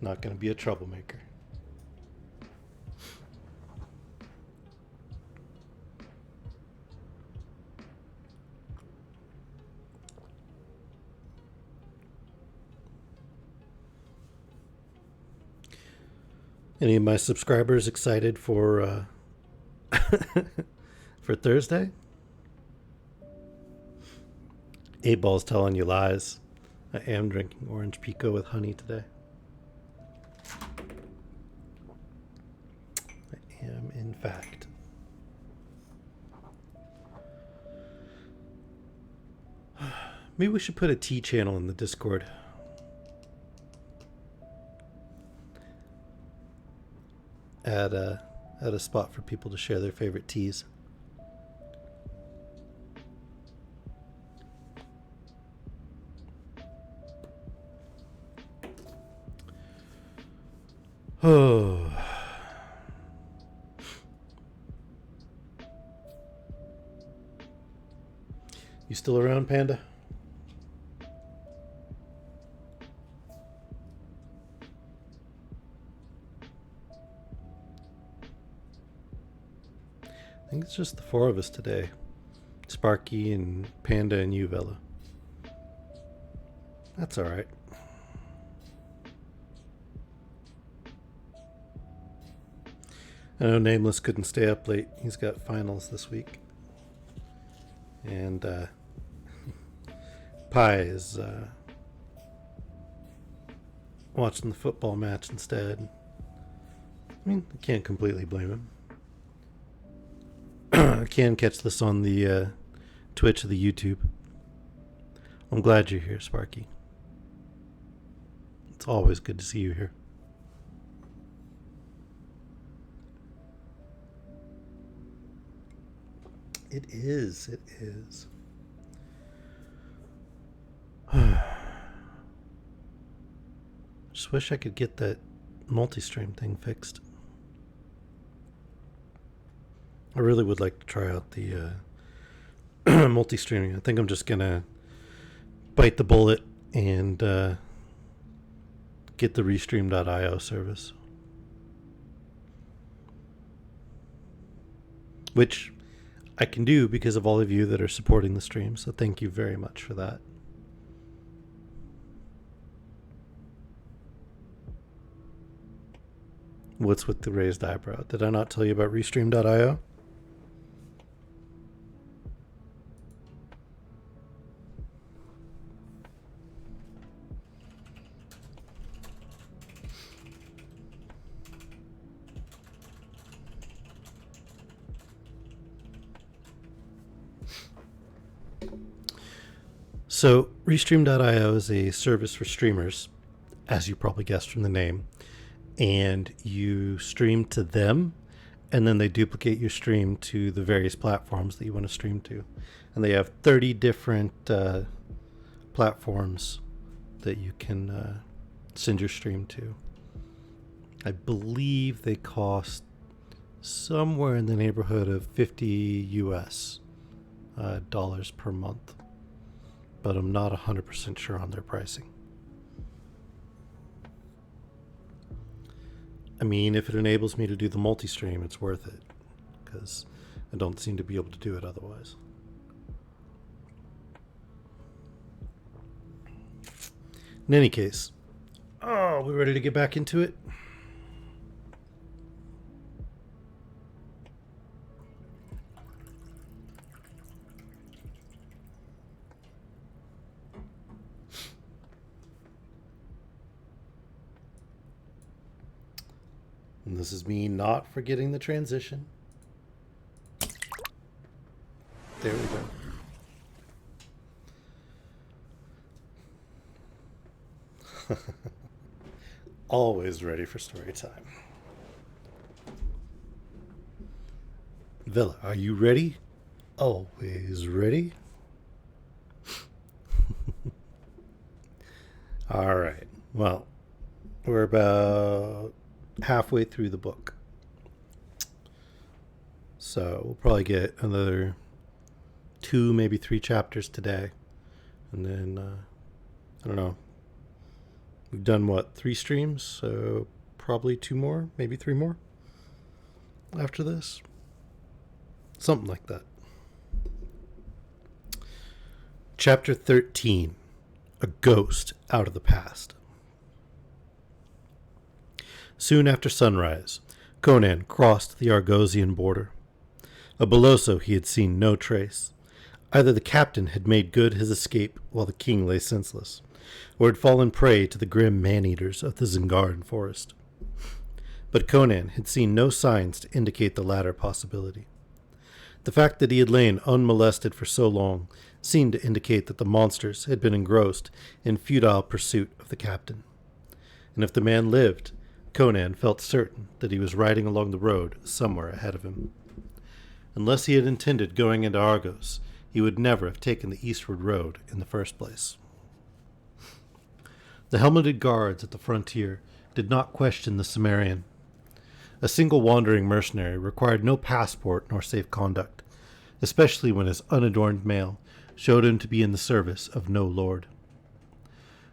Not going to be a troublemaker. Any of my subscribers excited for for Thursday? 8-ball's telling you lies. I am drinking orange pico with honey today. I am, in fact. Maybe we should put a tea channel in the Discord. Add a spot for people to share their favorite teas. Oh. You still around, Panda? I think it's just the four of us today. Sparky and Panda and you, Vela. That's alright. I know Nameless couldn't stay up late. He's got finals this week. And Pi is watching the football match instead. I mean, I can't completely blame him. I can catch this on the Twitch or the YouTube. I'm glad you're here, Sparky. It's always good to see you here. It is. It is. Just wish I could get that multi-stream thing fixed. I really would like to try out the multi-streaming. I think I'm just going to bite the bullet and get the restream.io service. Which I can do because of all of you that are supporting the stream. So thank you very much for that. What's with the raised eyebrow? Did I not tell you about restream.io? So, Restream.io is a service for streamers, as you probably guessed from the name, and you stream to them, and then they duplicate your stream to the various platforms that you want to stream to. And they have 30 different platforms that you can send your stream to. I believe they cost somewhere in the neighborhood of 50 US dollars per month. But I'm not 100% sure on their pricing. I mean, if it enables me to do the multi-stream, it's worth it, because I don't seem to be able to do it otherwise. In any case, we ready to get back into it? And this is me not forgetting the transition. There we go. Always ready for story time. Villa, are you ready? Always ready. All right. Well, we're about halfway through the book. So we'll probably get another 2, maybe 3 chapters today. And then, I don't know. We've done, 3 streams? So probably 2 more, maybe 3 more after this. Something like that. Chapter 13. A Ghost Out of the Past. Soon after sunrise, Conan crossed the Argosian border. Of Beloso he had seen no trace. Either the captain had made good his escape while the king lay senseless, or had fallen prey to the grim man-eaters of the Zingaran forest. But Conan had seen no signs to indicate the latter possibility. The fact that he had lain unmolested for so long seemed to indicate that the monsters had been engrossed in futile pursuit of the captain. And if the man lived, Conan felt certain that he was riding along the road somewhere ahead of him. Unless he had intended going into Argos, he would never have taken the eastward road in the first place. The helmeted guards at the frontier did not question the Cimmerian. A single wandering mercenary required no passport nor safe conduct, especially when his unadorned mail showed him to be in the service of no lord.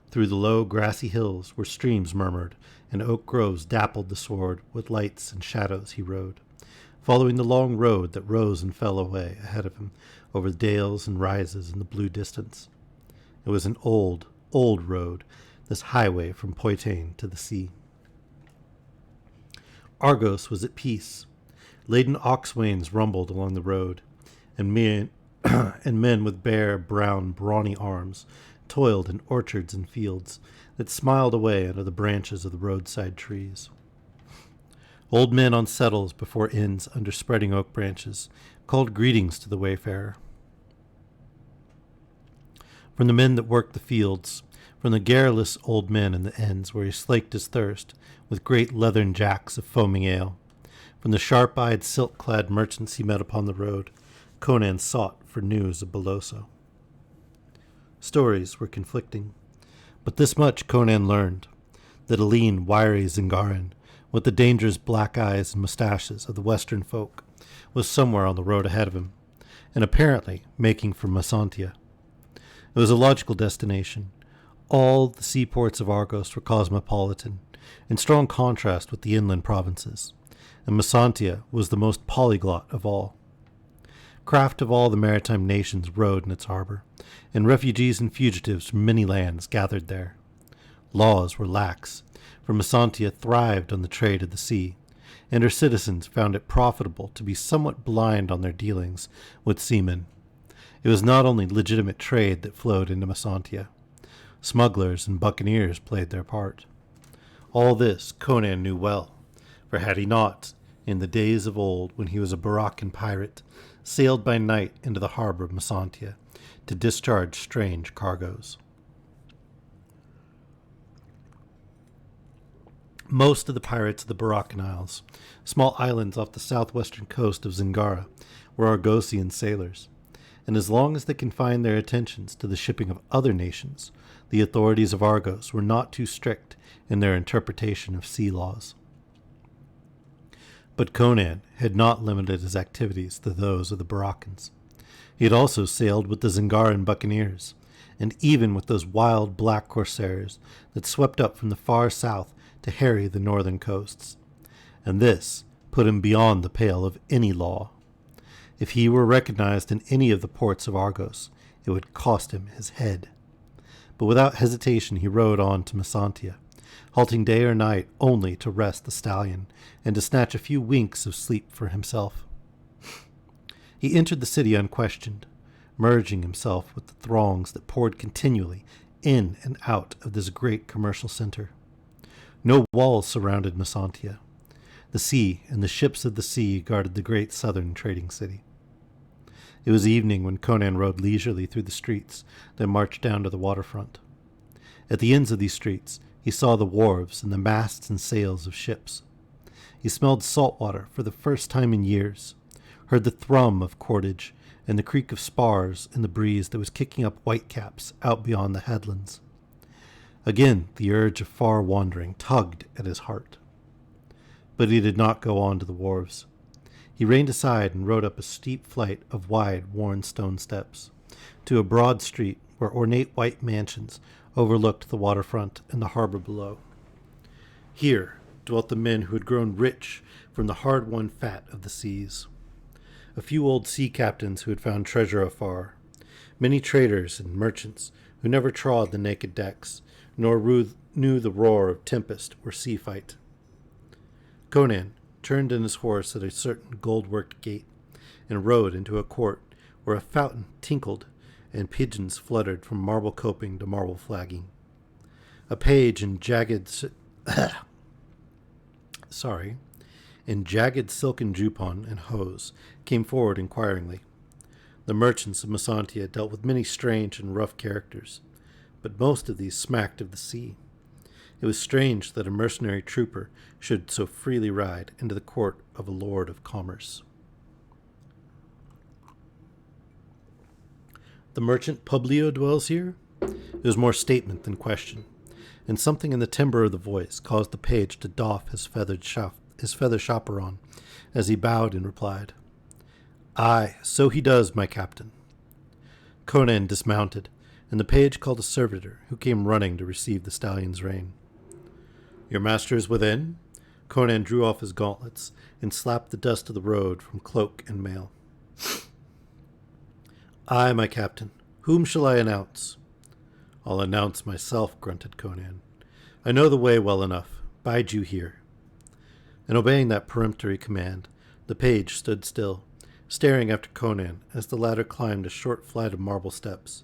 Through the low, grassy hills where streams murmured and oak groves dappled the sward with lights and shadows he rode, following the long road that rose and fell away ahead of him over the dales and rises in the blue distance. It was an old, old road, this highway from Poitain to the sea. Argos was at peace. Laden ox wains rumbled along the road, and men, and men with bare, brown, brawny arms toiled in orchards and fields that smiled away under the branches of the roadside trees. Old men on settles before inns under spreading oak branches called greetings to the wayfarer. From the men that worked the fields, from the garrulous old men in the inns where he slaked his thirst with great leathern jacks of foaming ale, from the sharp-eyed, silk-clad merchants he met upon the road, Conan sought for news of Beloso. Stories were conflicting, but this much Conan learned, that a lean, wiry Zingaran, with the dangerous black eyes and mustaches of the western folk, was somewhere on the road ahead of him, and apparently making for Masantia. It was a logical destination. All the seaports of Argos were cosmopolitan, in strong contrast with the inland provinces, and Masantia was the most polyglot of all. Craft of all the maritime nations rode in its harbor, and refugees and fugitives from many lands gathered there. Laws were lax, for Masantia thrived on the trade of the sea, and her citizens found it profitable to be somewhat blind on their dealings with seamen. It was not only legitimate trade that flowed into Masantia. Smugglers and buccaneers played their part. All this Conan knew well, for had he not, in the days of old when he was a Barachan pirate, sailed by night into the harbor of Masantia to discharge strange cargoes. Most of the pirates of the Barachan Isles, small islands off the southwestern coast of Zingara, were Argosian sailors, and as long as they confined their attentions to the shipping of other nations, the authorities of Argos were not too strict in their interpretation of sea laws. But Conan had not limited his activities to those of the Barachans. He had also sailed with the Zingaran buccaneers, and even with those wild black corsairs that swept up from the far south to harry the northern coasts. And this put him beyond the pale of any law. If he were recognized in any of the ports of Argos, it would cost him his head. But without hesitation he rode on to Masantia, halting day or night only to rest the stallion and to snatch a few winks of sleep for himself. He entered the city unquestioned, merging himself with the throngs that poured continually in and out of this great commercial center. No walls surrounded Masantia. The sea and the ships of the sea guarded the great southern trading city. It was evening when Conan rode leisurely through the streets that marched down to the waterfront. At the ends of these streets, he saw the wharves and the masts and sails of ships. He smelled salt water for the first time in years, heard the thrum of cordage and the creak of spars in the breeze that was kicking up whitecaps out beyond the headlands. Again, the urge of far wandering tugged at his heart. But he did not go on to the wharves. He reined aside and rode up a steep flight of wide, worn stone steps, to a broad street where ornate white mansions overlooked the waterfront and the harbor below. Here dwelt the men who had grown rich from the hard-won fat of the seas. A few old sea captains who had found treasure afar, many traders and merchants who never trod the naked decks, nor knew the roar of tempest or sea fight. Conan turned in his horse at a certain gold-worked gate and rode into a court where a fountain tinkled and pigeons fluttered from marble coping to marble flagging. A page in jagged silken jupon and hose came forward inquiringly. The merchants of Masantia dealt with many strange and rough characters, but most of these smacked of the sea. It was strange that a mercenary trooper should so freely ride into the court of a lord of commerce. The merchant Publio dwells here? It was more statement than question, and something in the timbre of the voice caused the page to doff his feather chaperon as he bowed and replied, "Aye, so he does, my captain." Conan dismounted, and the page called a servitor, who came running to receive the stallion's rein. "Your master is within?" Conan drew off his gauntlets and slapped the dust of the road from cloak and mail. "Aye, my captain. Whom shall I announce?" "I'll announce myself," grunted Conan. "I know the way well enough. Bide you here." And obeying that peremptory command, the page stood still, staring after Conan as the latter climbed a short flight of marble steps,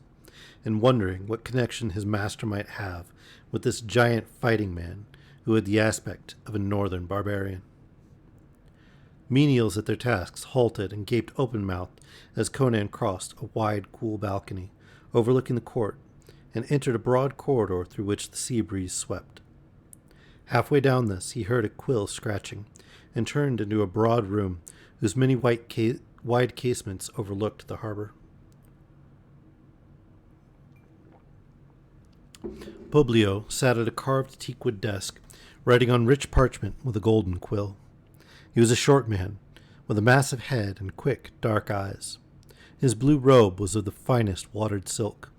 and wondering what connection his master might have with this giant fighting man who had the aspect of a northern barbarian. Menials at their tasks halted and gaped open-mouthed as Conan crossed a wide, cool balcony overlooking the court and entered a broad corridor through which the sea breeze swept. Halfway down this, he heard a quill scratching and turned into a broad room whose many wide casements overlooked the harbor. Publio sat at a carved teakwood desk, writing on rich parchment with a golden quill. He was a short man, with a massive head and quick, dark eyes. His blue robe was of the finest watered silk,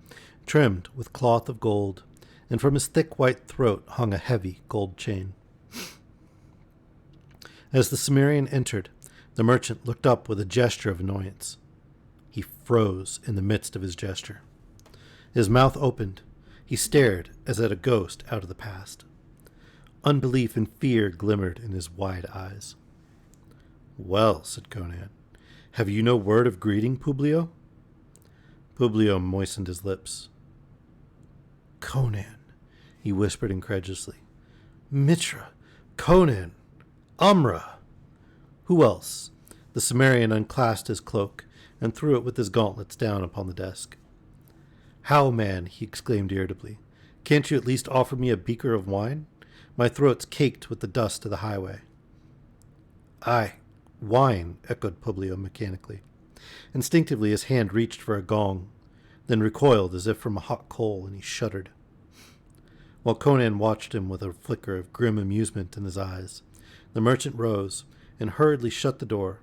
trimmed with cloth of gold, and from his thick white throat hung a heavy gold chain. As the Cimmerian entered, the merchant looked up with a gesture of annoyance. He froze in the midst of his gesture. His mouth opened. He stared as at a ghost out of the past. Unbelief and fear glimmered in his wide eyes. "Well," said Conan, "have you no word of greeting, Publio?" Publio moistened his lips. "Conan," he whispered incredulously. "Mitra, Conan, Umra." "Who else?" The Cimmerian unclasped his cloak and threw it with his gauntlets down upon the desk. "How, man," he exclaimed irritably. "Can't you at least offer me a beaker of wine? My throat's caked with the dust of the highway." "Aye, wine," echoed Publio mechanically. Instinctively his hand reached for a gong, then recoiled as if from a hot coal, and he shuddered. While Conan watched him with a flicker of grim amusement in his eyes, the merchant rose and hurriedly shut the door,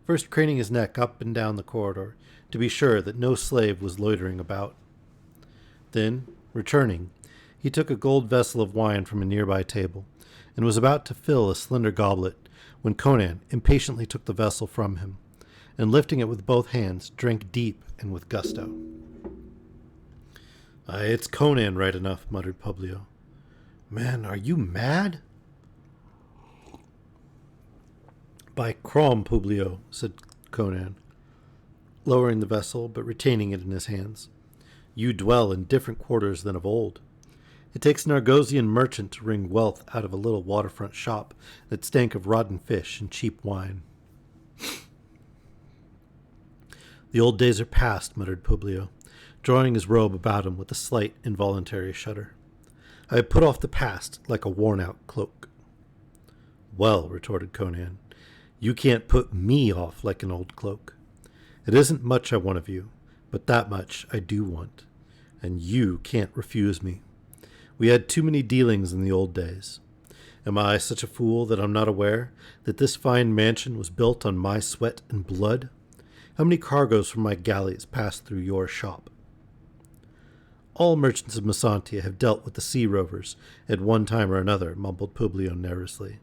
first craning his neck up and down the corridor to be sure that no slave was loitering about. Then, returning, he took a gold vessel of wine from a nearby table and was about to fill a slender goblet when Conan impatiently took the vessel from him and, lifting it with both hands, drank deep and with gusto. "Aye, it's Conan right enough," muttered Publio. "Man, are you mad?" "By Crom, Publio," said Conan, lowering the vessel but retaining it in his hands. "You dwell in different quarters than of old. It takes an Argosian merchant to wring wealth out of a little waterfront shop that stank of rotten fish and cheap wine." "The old days are past," muttered Publio, drawing his robe about him with a slight involuntary shudder. "I have put off the past like a worn-out cloak." "Well," retorted Conan, "you can't put me off like an old cloak. It isn't much I want of you, but that much I do want, and you can't refuse me. We had too many dealings in the old days. Am I such a fool that I'm not aware that this fine mansion was built on my sweat and blood? How many cargoes from my galleys passed through your shop?" "All merchants of Masantia have dealt with the sea rovers at one time or another," mumbled Publio nervously.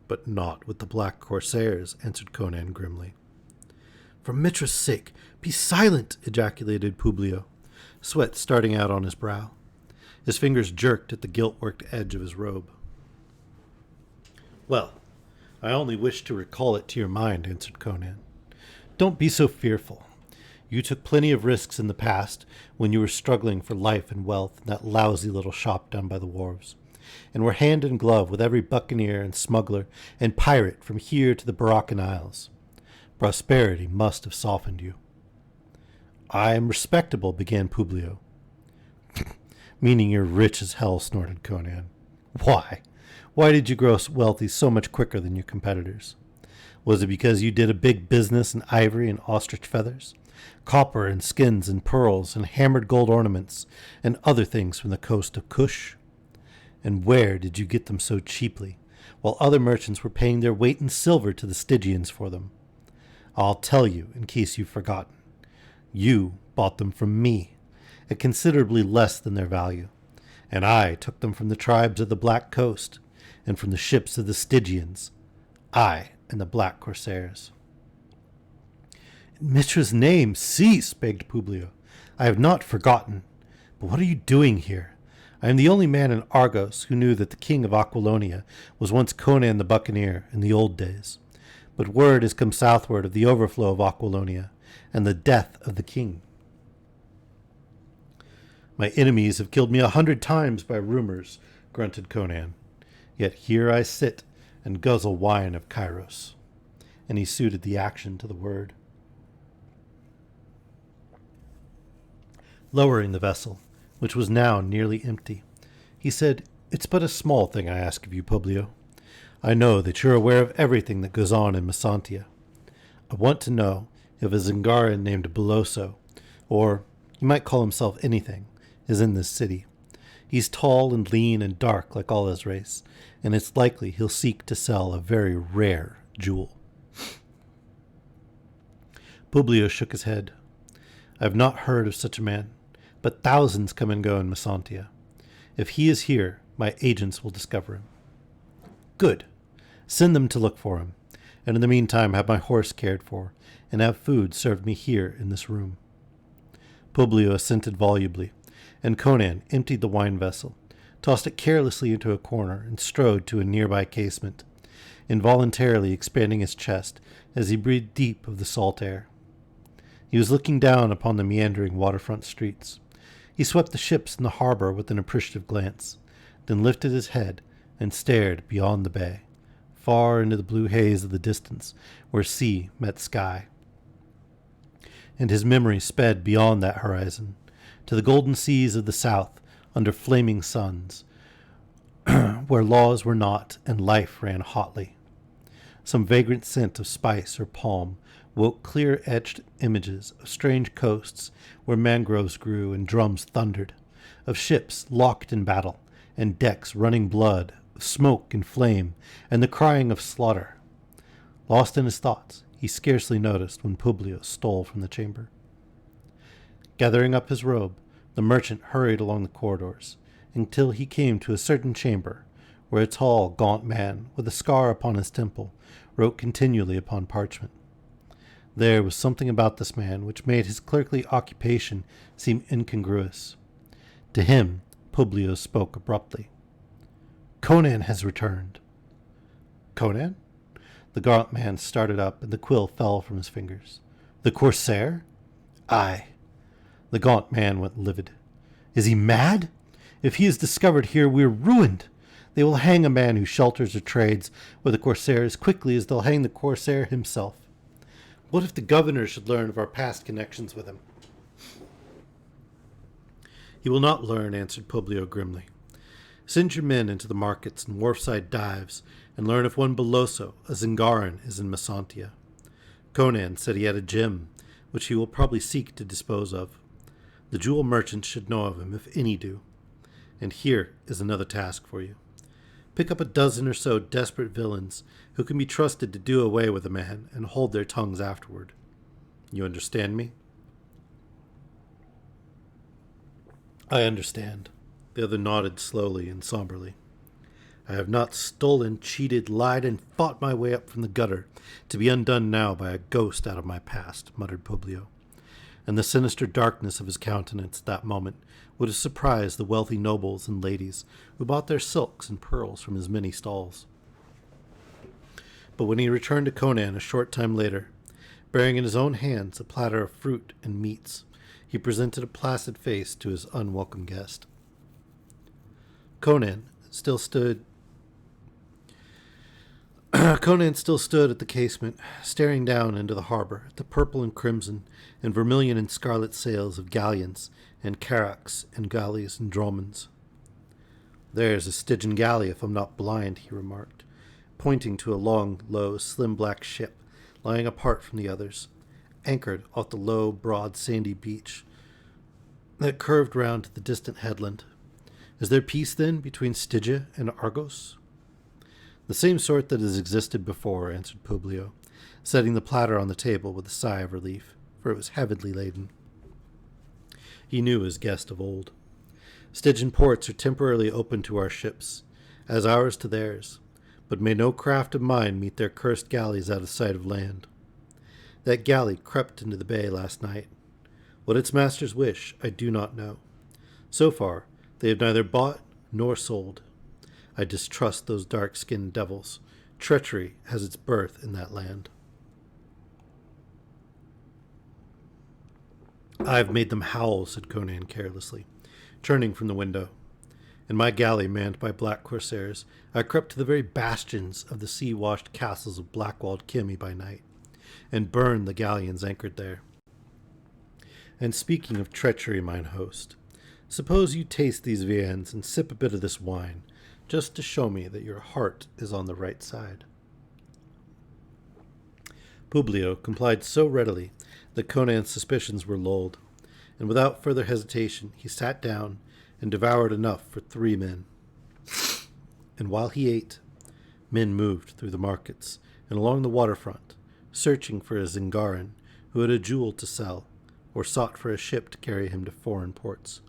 "But not with the black corsairs," answered Conan grimly. "For Mitra's sake, be silent!" ejaculated Publio, sweat starting out on his brow. His fingers jerked at the gilt-worked edge of his robe. "Well, I only wish to recall it to your mind," answered Conan. "Don't be so fearful. You took plenty of risks in the past when you were struggling for life and wealth in that lousy little shop down by the wharves, and were hand in glove with every buccaneer and smuggler and pirate from here to the Baraccan Isles. Prosperity must have softened you." "I am respectable," began Publio. "Meaning you're rich as hell," snorted Conan. "Why? Why did you grow wealthy so much quicker than your competitors? Was it because you did a big business in ivory and ostrich feathers, copper and skins and pearls and hammered gold ornaments and other things from the coast of Kush? And where did you get them so cheaply, while other merchants were paying their weight in silver to the Stygians for them? I'll tell you, in case you've forgotten. You bought them from me, at considerably less than their value, and I took them from the tribes of the Black Coast, and from the ships of the Stygians, I and the Black Corsairs. In Mitra's name, cease, begged Publio. I have not forgotten. But what are you doing here? I am the only man in Argos who knew that the king of Aquilonia was once Conan the Buccaneer in the old days. But word has come southward of the overflow of Aquilonia and the death of the king. My enemies have killed me 100 times by rumors, grunted Conan. Yet here I sit and guzzle wine of Kairos. And he suited the action to the word. Lowering the vessel, which was now nearly empty, he said, It's but a small thing I ask of you, Publio. I know that you're aware of everything that goes on in Messantia. I want to know if a Zingaran named Beloso, or you might call himself anything, is in this city. He's tall and lean and dark like all his race, and it's likely he'll seek to sell a very rare jewel. Publio shook his head. I have not heard of such a man, but thousands come and go in Messantia. If he is here, my agents will discover him. Good. Send them to look for him, and in the meantime have my horse cared for, and have food served me here in this room. Publio assented volubly, and Conan emptied the wine vessel, tossed it carelessly into a corner, and strode to a nearby casement, involuntarily expanding his chest as he breathed deep of the salt air. He was looking down upon the meandering waterfront streets. He swept the ships in the harbor with an appreciative glance, then lifted his head and stared beyond the bay, far into the blue haze of the distance where sea met sky. And his memory sped beyond that horizon, to the golden seas of the south under flaming suns, where laws were not and life ran hotly. Some vagrant scent of spice or palm woke clear-etched images of strange coasts where mangroves grew and drums thundered, of ships locked in battle, and decks running blood, of smoke and flame, and the crying of slaughter. Lost in his thoughts, he scarcely noticed when Publio stole from the chamber. Gathering up his robe, the merchant hurried along the corridors, until he came to a certain chamber, where a tall, gaunt man, with a scar upon his temple, wrote continually upon parchment. There was something about this man which made his clerkly occupation seem incongruous. To him, Publio spoke abruptly. Conan has returned. Conan? The gaunt man started up, and the quill fell from his fingers. The Corsair? Aye. The gaunt man went livid. Is he mad? If he is discovered here, we're ruined. They will hang a man who shelters or trades with the Corsair as quickly as they'll hang the Corsair himself. What if the governor should learn of our past connections with him? He will not learn, answered Publio grimly. Send your men into the markets and wharfside dives, and learn if one Beloso, a Zingaran, is in Messantia. Conan said he had a gem, which he will probably seek to dispose of. The jewel merchants should know of him, if any do. And here is another task for you. Pick up a dozen or so desperate villains who can be trusted to do away with a man and hold their tongues afterward. You understand me? I understand. The other nodded slowly and somberly. I have not stolen, cheated, lied, and fought my way up from the gutter, to be undone now by a ghost out of my past, muttered Publio. And the sinister darkness of his countenance at that moment would have surprised the wealthy nobles and ladies who bought their silks and pearls from his many stalls. But when he returned to Conan a short time later, bearing in his own hands a platter of fruit and meats, he presented a placid face to his unwelcome guest. Conan still stood at the casement, staring down into the harbor at the purple and crimson and vermilion and scarlet sails of galleons and carracks and galleys and dromons. There's a Stygian galley, if I'm not blind, he remarked, pointing to a long, low, slim black ship lying apart from the others, anchored off the low, broad, sandy beach that curved round to the distant headland. Is there peace, then, between Stygia and Argos? The same sort that has existed before, answered Publio, setting the platter on the table with a sigh of relief, for it was heavily laden. He knew his guest of old. Stygian ports are temporarily open to our ships, as ours to theirs, but may no craft of mine meet their cursed galleys out of sight of land. That galley crept into the bay last night. What its masters wish, I do not know. So far, they have neither bought nor sold. I distrust those dark-skinned devils. Treachery has its birth in that land. I have made them howl, said Conan carelessly, turning from the window. In my galley manned by black corsairs, I crept to the very bastions of the sea-washed castles of black-walled Kimi by night, and burned the galleons anchored there. And speaking of treachery, mine host, suppose you taste these viands and sip a bit of this wine, just to show me that your heart is on the right side. Publio complied so readily that Conan's suspicions were lulled, and without further hesitation he sat down and devoured enough for 3 men. And while he ate, men moved through the markets and along the waterfront, searching for a Zingaran who had a jewel to sell, or sought for a ship to carry him to foreign ports.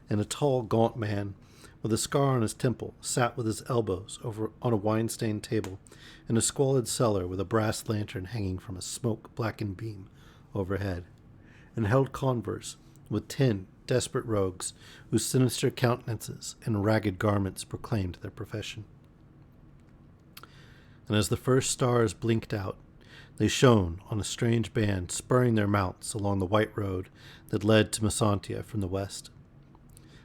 And a tall, gaunt man, with a scar on his temple, sat with his elbows over on a wine-stained table in a squalid cellar with a brass lantern hanging from a smoke-blackened beam overhead, and held converse with 10 desperate rogues whose sinister countenances and ragged garments proclaimed their profession. And as the first stars blinked out, they shone on a strange band spurring their mounts along the white road that led to Messantia from the west.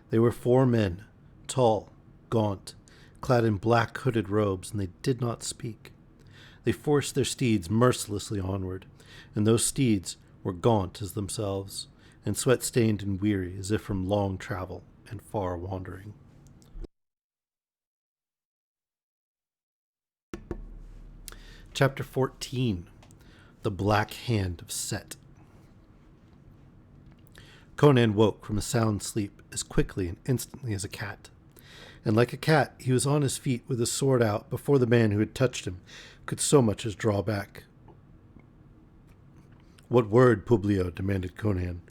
They were 4 men, tall, gaunt, clad in black hooded robes, and they did not speak. They forced their steeds mercilessly onward, and those steeds were gaunt as themselves, and sweat-stained and weary as if from long travel and far wandering. Chapter 14. The Black Hand of Set. Conan woke from a sound sleep as quickly and instantly as a cat. And like a cat, he was on his feet with his sword out before the man who had touched him could so much as draw back. "What word, Publio?" demanded Conan,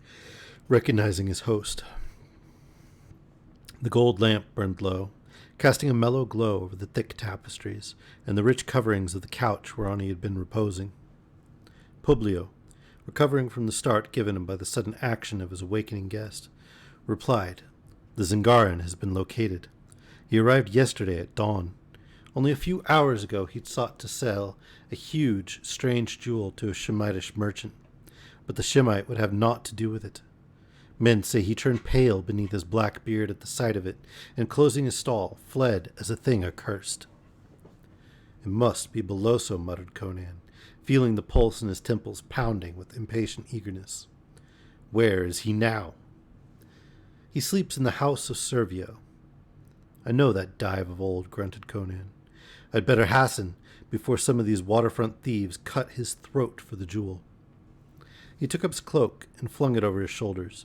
recognizing his host. The gold lamp burned low, casting a mellow glow over the thick tapestries and the rich coverings of the couch whereon he had been reposing. Publio, recovering from the start given him by the sudden action of his awakening guest, replied, "The Zingaran has been located. He arrived yesterday at dawn. Only a few hours ago he'd sought to sell a huge, strange jewel to a Shemitish merchant, but the Shemite would have naught to do with it. Men say he turned pale beneath his black beard at the sight of it, and closing his stall, fled as a thing accursed." "It must be Beloso," muttered Conan, feeling the pulse in his temples pounding with impatient eagerness. "Where is he now?" "He sleeps in the house of Servio." "I know that dive of old," grunted Conan. "I'd better hasten before some of these waterfront thieves cut his throat for the jewel." He took up his cloak and flung it over his shoulders,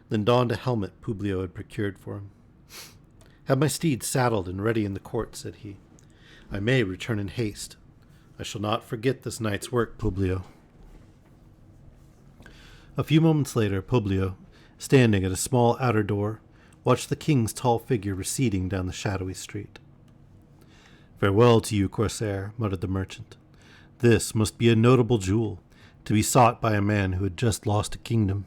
then donned a helmet Publio had procured for him. "Have my steed saddled and ready in the court," said he. "I may return in haste. I shall not forget this night's work, Publio." A few moments later, Publio, standing at a small outer door, watched the king's tall figure receding down the shadowy street. "Farewell to you, Corsair," muttered the merchant. "This must be a notable jewel, to be sought by a man who had just lost a kingdom.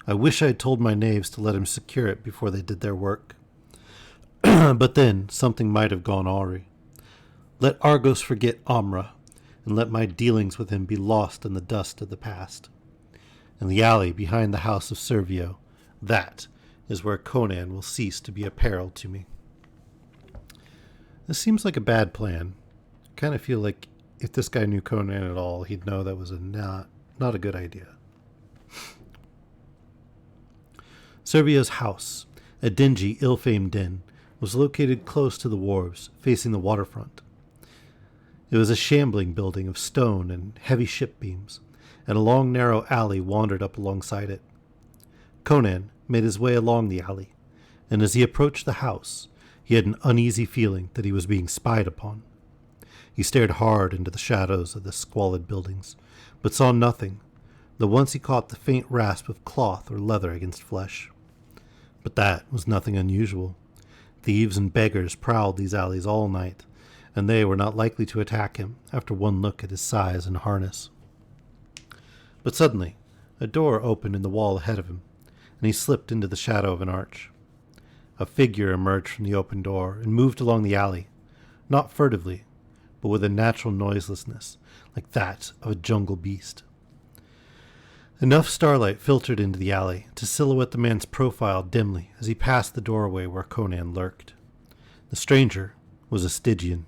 I wish I had told my knaves to let him secure it before they did their work. But then something might have gone awry. Let Argos forget Amra, and let my dealings with him be lost in the dust of the past. In the alley behind the house of Servio, that is where Conan will cease to be a peril to me." This seems like a bad plan. I kind of feel like if this guy knew Conan at all, he'd know that was not a good idea. Servio's house, a dingy, ill-famed inn, was located close to the wharves, facing the waterfront. It was a shambling building of stone and heavy ship beams, and a long, narrow alley wandered up alongside it. Conan made his way along the alley, and as he approached the house, he had an uneasy feeling that he was being spied upon. He stared hard into the shadows of the squalid buildings, but saw nothing, though once he caught the faint rasp of cloth or leather against flesh. But that was nothing unusual. Thieves and beggars prowled these alleys all night, and they were not likely to attack him after one look at his size and harness. But suddenly, a door opened in the wall ahead of him, and he slipped into the shadow of an arch. A figure emerged from the open door and moved along the alley, not furtively, but with a natural noiselessness, like that of a jungle beast. Enough starlight filtered into the alley to silhouette the man's profile dimly as he passed the doorway where Conan lurked. The stranger was a Stygian.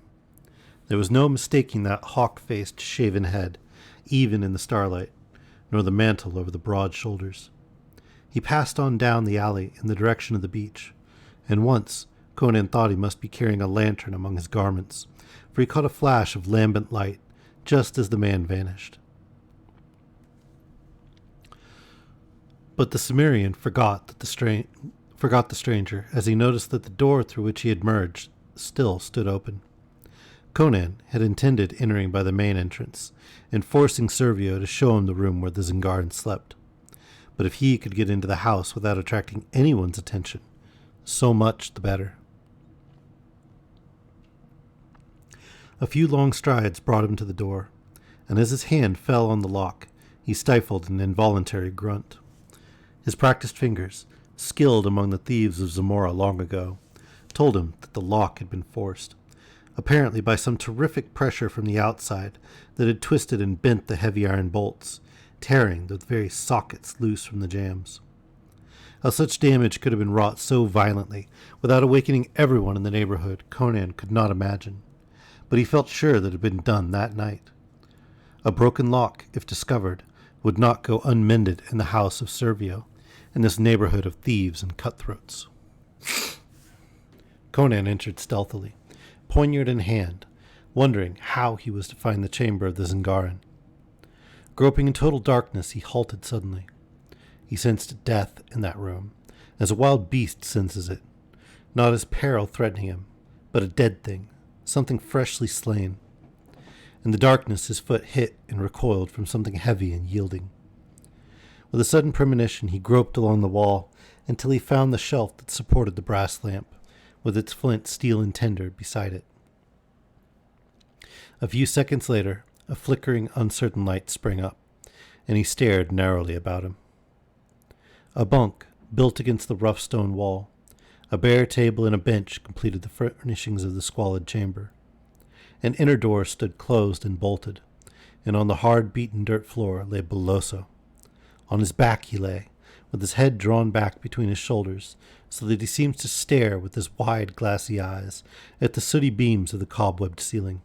There was no mistaking that hawk-faced, shaven head, even in the starlight, nor the mantle over the broad shoulders. He passed on down the alley in the direction of the beach, and once Conan thought he must be carrying a lantern among his garments, for he caught a flash of lambent light just as the man vanished. But the Cimmerian forgot the stranger as he noticed that the door through which he had merged still stood open. Conan had intended entering by the main entrance and forcing Servio to show him the room where the Zingaran slept. But if he could get into the house without attracting anyone's attention, so much the better. A few long strides brought him to the door, and as his hand fell on the lock, he stifled an involuntary grunt. His practiced fingers, skilled among the thieves of Zamora long ago, told him that the lock had been forced, apparently by some terrific pressure from the outside that had twisted and bent the heavy iron bolts, tearing the very sockets loose from the jambs. How such damage could have been wrought so violently without awakening everyone in the neighborhood, Conan could not imagine, but he felt sure that it had been done that night. A broken lock, if discovered, would not go unmended in the house of Servio, in this neighborhood of thieves and cutthroats. Conan entered stealthily, poniard in hand, wondering how he was to find the chamber of the Zingaran. Groping in total darkness, he halted suddenly. He sensed death in that room, as a wild beast senses it, not as peril threatening him, but a dead thing, something freshly slain. In the darkness his foot hit and recoiled from something heavy and yielding. With a sudden premonition he groped along the wall until he found the shelf that supported the brass lamp, with its flint steel and tender beside it. A few seconds later, a flickering, uncertain light sprang up, and he stared narrowly about him. A bunk, built against the rough stone wall, a bare table and a bench completed the furnishings of the squalid chamber. An inner door stood closed and bolted, and on the hard beaten dirt floor lay Boloso. On his back he lay, with his head drawn back between his shoulders, so that he seemed to stare with his wide, glassy eyes at the sooty beams of the cobwebbed ceiling.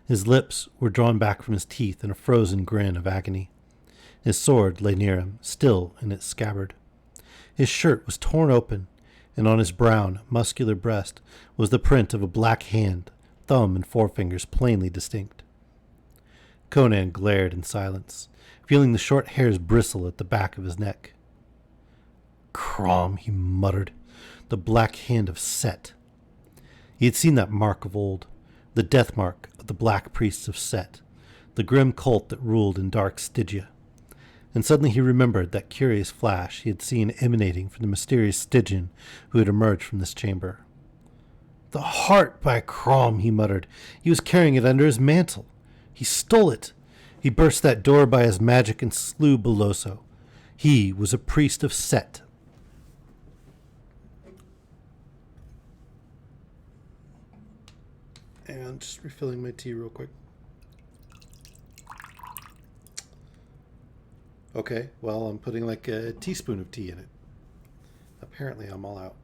His lips were drawn back from his teeth in a frozen grin of agony. His sword lay near him, still in its scabbard. His shirt was torn open, and on his brown, muscular breast was the print of a black hand, thumb and forefingers plainly distinct. Conan glared in silence, feeling the short hairs bristle at the back of his neck. "Crom," he muttered, "the black hand of Set." He had seen that mark of old, the death mark of the black priests of Set, the grim cult that ruled in dark Stygia. And suddenly he remembered that curious flash he had seen emanating from the mysterious Stygian who had emerged from this chamber. "The heart, by Crom," he muttered. "He was carrying it under his mantle. He stole it. He burst that door by his magic and slew Boloso. He was a priest of Set." And just refilling my tea real quick. Okay, well, I'm putting like a teaspoon of tea in it. Apparently, I'm all out.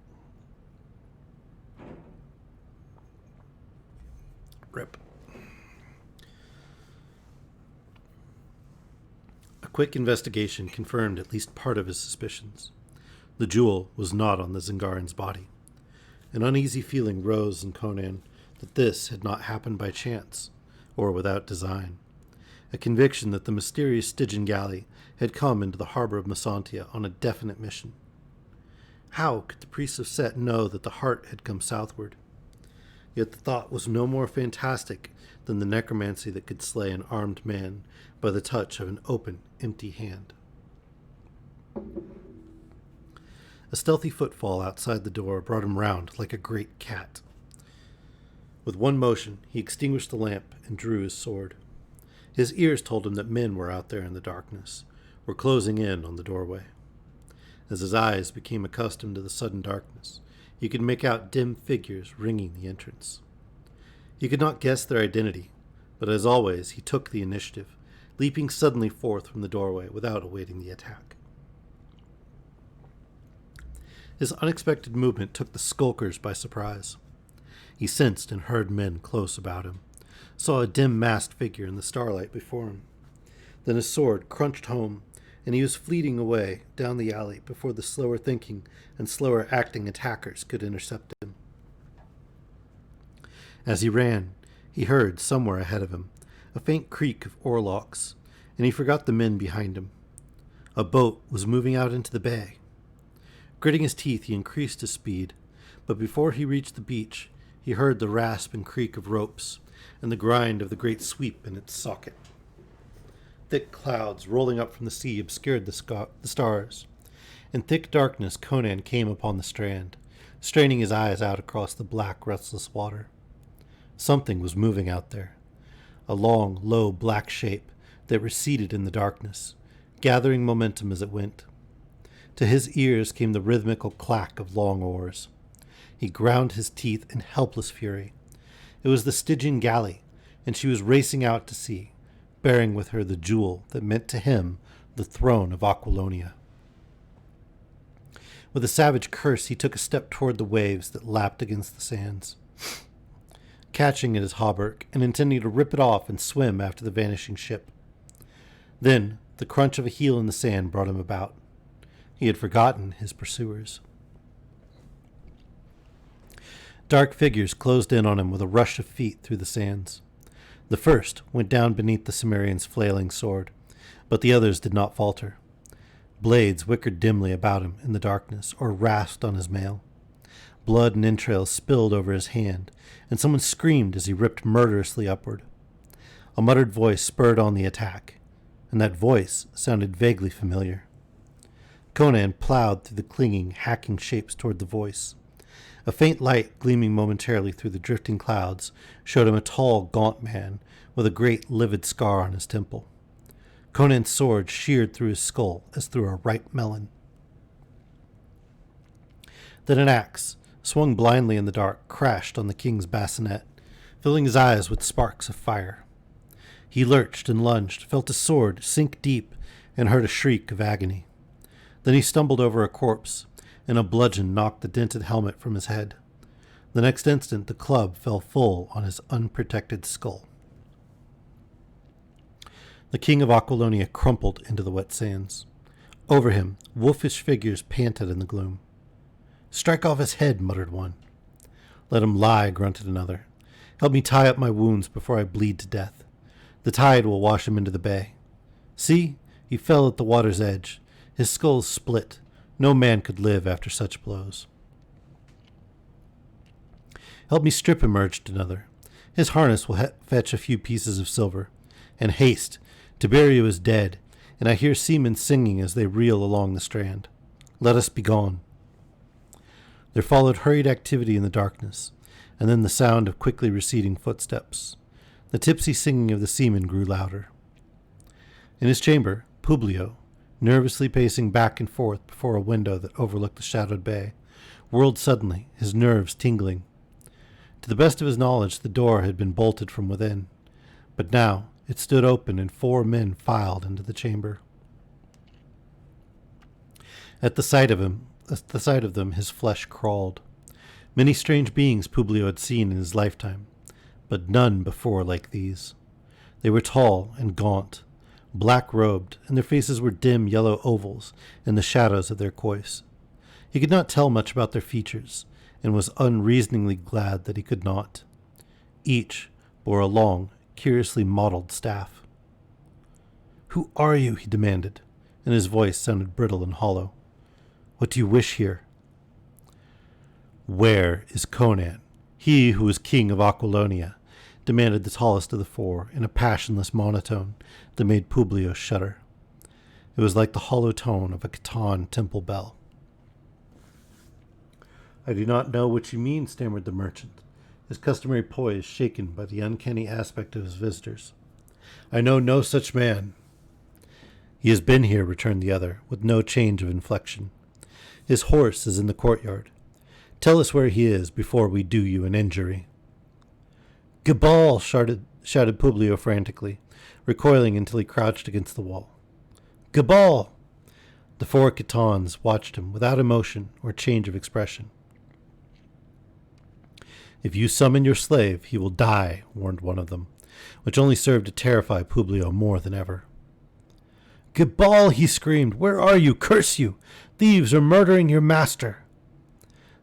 Rip. A quick investigation confirmed at least part of his suspicions. The jewel was not on the Zingaran's body. An uneasy feeling rose in Conan that this had not happened by chance, or without design. A conviction that the mysterious Stygian galley had come into the harbor of Masantia on a definite mission. How could the priests of Set know that the heart had come southward? Yet the thought was no more fantastic than the necromancy that could slay an armed man by the touch of an open, empty hand. A stealthy footfall outside the door brought him round like a great cat. With one motion, he extinguished the lamp and drew his sword. His ears told him that men were out there in the darkness, were closing in on the doorway. As his eyes became accustomed to the sudden darkness, he could make out dim figures ringing the entrance. He could not guess their identity, but as always, he took the initiative, leaping suddenly forth from the doorway without awaiting the attack. His unexpected movement took the skulkers by surprise. He sensed and heard men close about him, saw a dim masked figure in the starlight before him. Then his sword crunched home, and he was fleeting away down the alley before the slower thinking and slower acting attackers could intercept him. As he ran, he heard, somewhere ahead of him, a faint creak of oarlocks, and he forgot the men behind him. A boat was moving out into the bay. Gritting his teeth, he increased his speed, but before he reached the beach, he heard the rasp and creak of ropes and the grind of the great sweep in its socket. Thick clouds rolling up from the sea obscured the stars. In thick darkness, Conan came upon the strand, straining his eyes out across the black, restless water. Something was moving out there, a long, low, black shape that receded in the darkness, gathering momentum as it went. To his ears came the rhythmical clack of long oars. He ground his teeth in helpless fury. It was the Stygian galley, and she was racing out to sea, bearing with her the jewel that meant to him the throne of Aquilonia. With a savage curse, he took a step toward the waves that lapped against the sands, catching at his hauberk and intending to rip it off and swim after the vanishing ship. Then the crunch of a heel in the sand brought him about. He had forgotten his pursuers. Dark figures closed in on him with a rush of feet through the sands. The first went down beneath the Cimmerian's flailing sword, but the others did not falter. Blades whickered dimly about him in the darkness or rasped on his mail. Blood and entrails spilled over his hand, and someone screamed as he ripped murderously upward. A muttered voice spurred on the attack, and that voice sounded vaguely familiar. Conan plowed through the clinging, hacking shapes toward the voice. A faint light gleaming momentarily through the drifting clouds showed him a tall, gaunt man with a great livid scar on his temple. Conan's sword sheared through his skull as through a ripe melon. Then an axe, swung blindly in the dark, crashed on the king's bassinet, filling his eyes with sparks of fire. He lurched and lunged, felt his sword sink deep, and heard a shriek of agony. Then he stumbled over a corpse, and a bludgeon knocked the dented helmet from his head. The next instant, the club fell full on his unprotected skull. The king of Aquilonia crumpled into the wet sands. Over him, wolfish figures panted in the gloom. "Strike off his head," muttered one. "Let him lie," grunted another. "Help me tie up my wounds before I bleed to death. The tide will wash him into the bay. See, he fell at the water's edge. His skull is split. No man could live after such blows." "Help me strip him," urged another. "His harness will fetch a few pieces of silver. And haste, Tiberio is dead, and I hear seamen singing as they reel along the strand. Let us be gone." There followed hurried activity in the darkness, and then the sound of quickly receding footsteps. The tipsy singing of the seamen grew louder. In his chamber, Publio, nervously pacing back and forth before a window that overlooked the shadowed bay, whirled suddenly, his nerves tingling. To the best of his knowledge, the door had been bolted from within, but now it stood open and 4 men filed into the chamber. At the sight of them, his flesh crawled. Many strange beings Publio had seen in his lifetime, but none before like these. They were tall and gaunt, black-robed, and their faces were dim yellow ovals in the shadows of their coifs. He could not tell much about their features, and was unreasoningly glad that he could not. Each bore a long, curiously mottled staff. "Who are you?" he demanded, and his voice sounded brittle and hollow. "What do you wish here?" Where is Conan, he who is king of Aquilonia? Demanded the tallest of the four in a passionless monotone that made Publio shudder. It was like the hollow tone of a Catan temple bell. I do not know what you mean, stammered the merchant, his customary poise shaken by the uncanny aspect of his visitors. I know no such man. He has been here, returned the other, with no change of inflection. His horse is in the courtyard. Tell us where he is before we do you an injury. Gabal! Shouted Publio frantically, recoiling until he crouched against the wall. Gabal! The four Catans watched him without emotion or change of expression. If you summon your slave, he will die, warned one of them, which only served to terrify Publio more than ever. Gabal, he screamed, where are you? Curse you! Thieves are murdering your master!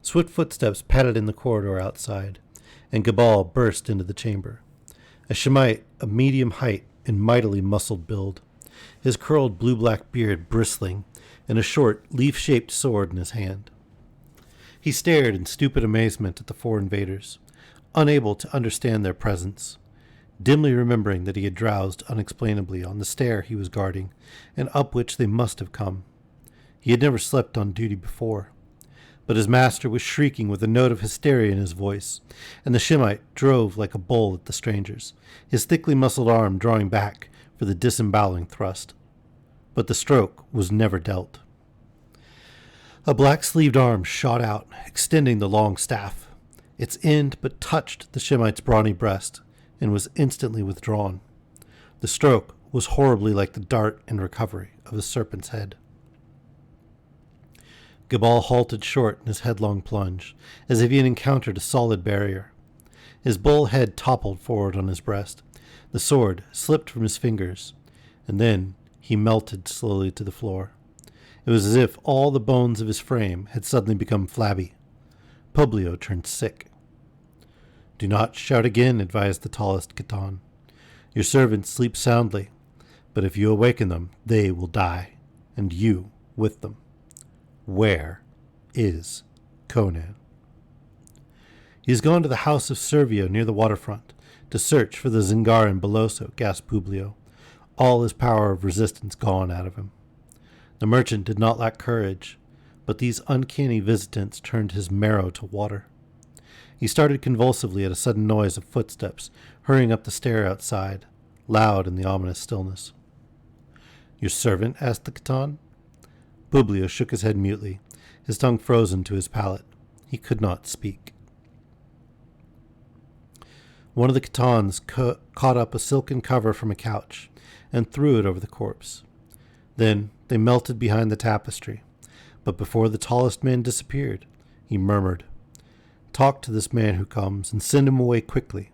Swift footsteps padded in the corridor outside, and Gabal burst into the chamber. A Shemite of medium height and mightily muscled build, his curled blue-black beard bristling, and a short, leaf-shaped sword in his hand. He stared in stupid amazement at the four invaders, unable to understand their presence, dimly remembering that he had drowsed unexplainably on the stair he was guarding, and up which they must have come. He had never slept on duty before, but his master was shrieking with a note of hysteria in his voice, and the Shemite drove like a bull at the strangers, his thickly muscled arm drawing back for the disemboweling thrust. But the stroke was never dealt. A black-sleeved arm shot out, extending the long staff. Its end but touched the Shemite's brawny breast, and was instantly withdrawn. The stroke was horribly like the dart in recovery of a serpent's head. Gabal halted short in his headlong plunge, as if he had encountered a solid barrier. His bull head toppled forward on his breast. The sword slipped from his fingers, and then he melted slowly to the floor. It was as if all the bones of his frame had suddenly become flabby. Publio turned sick. Do not shout again, advised the tallest Catan. Your servants sleep soundly, but if you awaken them, they will die, and you with them. Where is Conan? He has gone to the house of Servio near the waterfront to search for the Zingaran Beloso, gasped Publio, all his power of resistance gone out of him. The merchant did not lack courage, but these uncanny visitants turned his marrow to water. He started convulsively at a sudden noise of footsteps hurrying up the stair outside, loud in the ominous stillness. Your servant? Asked the Catan. Publio shook his head mutely, his tongue frozen to his palate. He could not speak. One of the Catans caught up a silken cover from a couch and threw it over the corpse. Then they melted behind the tapestry, but before the tallest man disappeared, he murmured, Talk to this man who comes, and send him away quickly.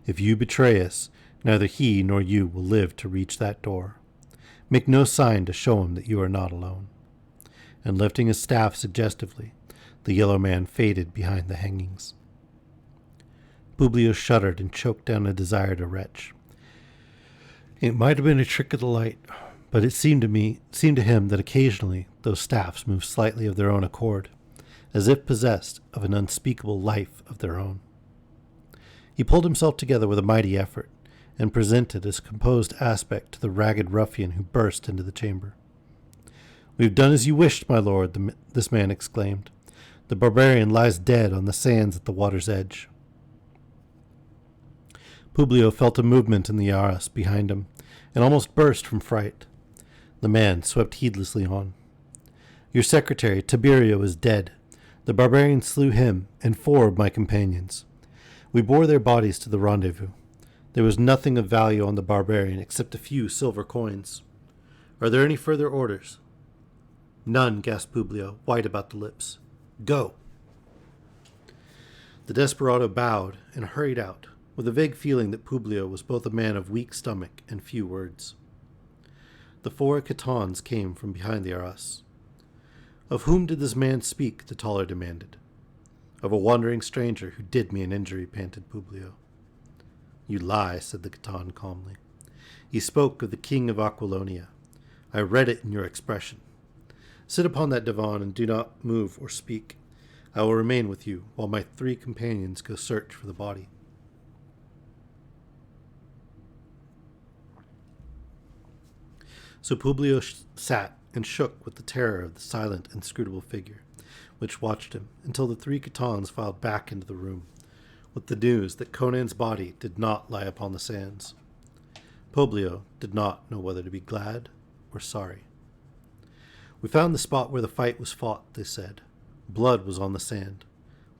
If you betray us, neither he nor you will live to reach that door. Make no sign to show him that you are not alone. And lifting his staff suggestively, the yellow man faded behind the hangings. Publio shuddered and choked down a desire to retch. It might have been a trick of the light, but it seemed to him that occasionally those staffs moved slightly of their own accord, as if possessed of an unspeakable life of their own. He pulled himself together with a mighty effort, and presented his composed aspect to the ragged ruffian who burst into the chamber. We have done as you wished, my lord, this man exclaimed. The barbarian lies dead on the sands at the water's edge. Publio felt a movement in the arras behind him, and almost burst from fright. The man swept heedlessly on. Your secretary, Tiberio, is dead. The barbarian slew him and 4 of my companions. We bore their bodies to the rendezvous. There was nothing of value on the barbarian except a few silver coins. Are there any further orders? None, gasped Publio, white about the lips. Go. The desperado bowed and hurried out, with a vague feeling that Publio was both a man of weak stomach and few words. The 4 Catans came from behind the arras. Of whom did this man speak? The taller demanded. Of a wandering stranger who did me an injury, panted Publio. You lie, said the Catan calmly. He spoke of the king of Aquilonia. I read it in your expression. Sit upon that divan and do not move or speak. I will remain with you while my 3 companions go search for the body. So Publio sat and shook with the terror of the silent, inscrutable figure, which watched him until the 3 Khitans filed back into the room, with the news that Conan's body did not lie upon the sands. Publio did not know whether to be glad or sorry. We found the spot where the fight was fought, they said. Blood was on the sand,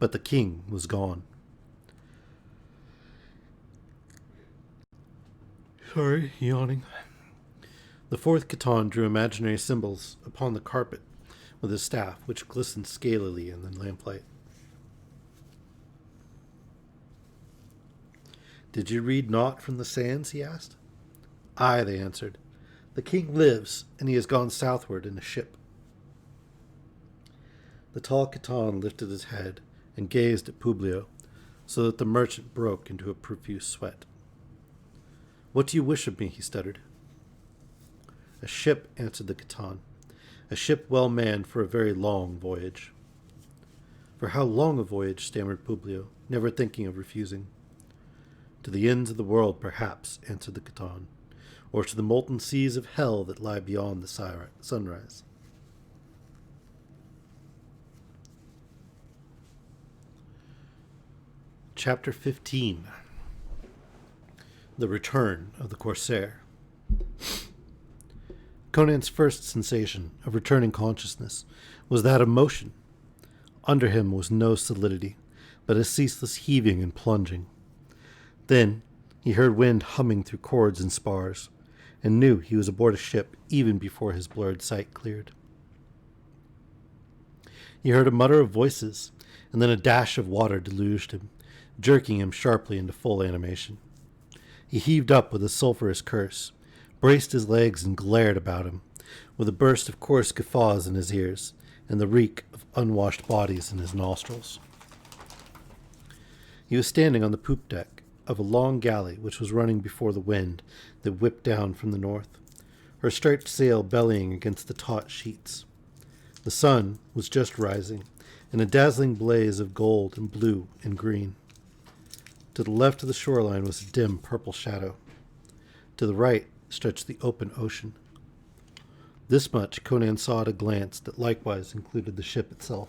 but the king was gone. Sorry, yawning. The 4th Khitan drew imaginary symbols upon the carpet with his staff, which glistened scalily in the lamplight. Did you read naught from the sands? He asked. Aye, they answered. The king lives, and he has gone southward in a ship. The tall Khitan lifted his head and gazed at Publio, so that the merchant broke into a profuse sweat. What do you wish of me? He stuttered. A ship, answered the Khitan. A ship well manned for a very long voyage. For how long a voyage? Stammered Publio, never thinking of refusing. To the ends of the world, perhaps, answered the Khitan, or to the molten seas of hell that lie beyond the sunrise. Chapter 15. The Return of the Corsair. Conan's first sensation of returning consciousness was that of motion. Under him was no solidity, but a ceaseless heaving and plunging. Then he heard wind humming through cords and spars, and knew he was aboard a ship even before his blurred sight cleared. He heard a mutter of voices, and then a dash of water deluged him, jerking him sharply into full animation. He heaved up with a sulphurous curse, braced his legs and glared about him, with a burst of coarse guffaws in his ears, and the reek of unwashed bodies in his nostrils. He was standing on the poop deck of a long galley which was running before the wind that whipped down from the north, her striped sail bellying against the taut sheets. The sun was just rising, in a dazzling blaze of gold and blue and green. To the left of the shoreline was a dim purple shadow. To the right stretched the open ocean. This much Conan saw at a glance that likewise included the ship itself.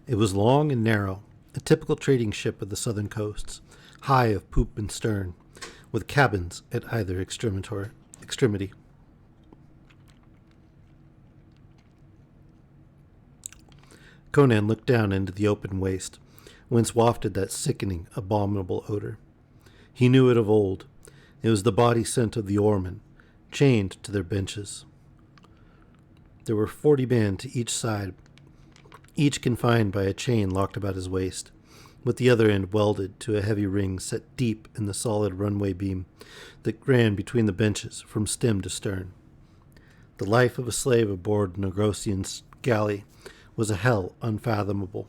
It was long and narrow, a typical trading ship of the southern coasts, high of poop and stern, with cabins at either extremity. Conan looked down into the open waste, whence wafted that sickening, abominable odor. He knew it of old. It was the body scent of the oarmen, chained to their benches. There were 40 men to each side, each confined by a chain locked about his waist, with the other end welded to a heavy ring set deep in the solid runway beam that ran between the benches from stem to stern. The life of a slave aboard an Agrosian galley was a hell unfathomable.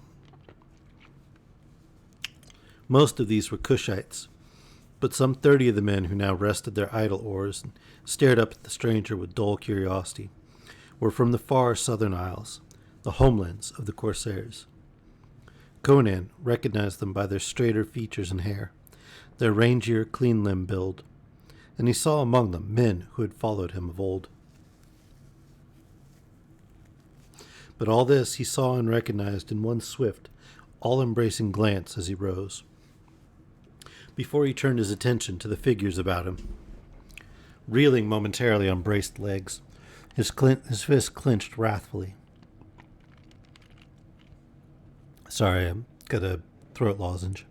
Most of these were Cushites, but some 30 of the men who now rested their idle oars and stared up at the stranger with dull curiosity were from the far southern isles, the homelands of the Corsairs. Conan recognized them by their straighter features and hair, their rangier, clean-limbed build, and he saw among them men who had followed him of old. But all this he saw and recognized in one swift, all-embracing glance as he rose, before he turned his attention to the figures about him. Reeling momentarily on braced legs, his fist clenched wrathfully. Sorry, I've got a throat lozenge.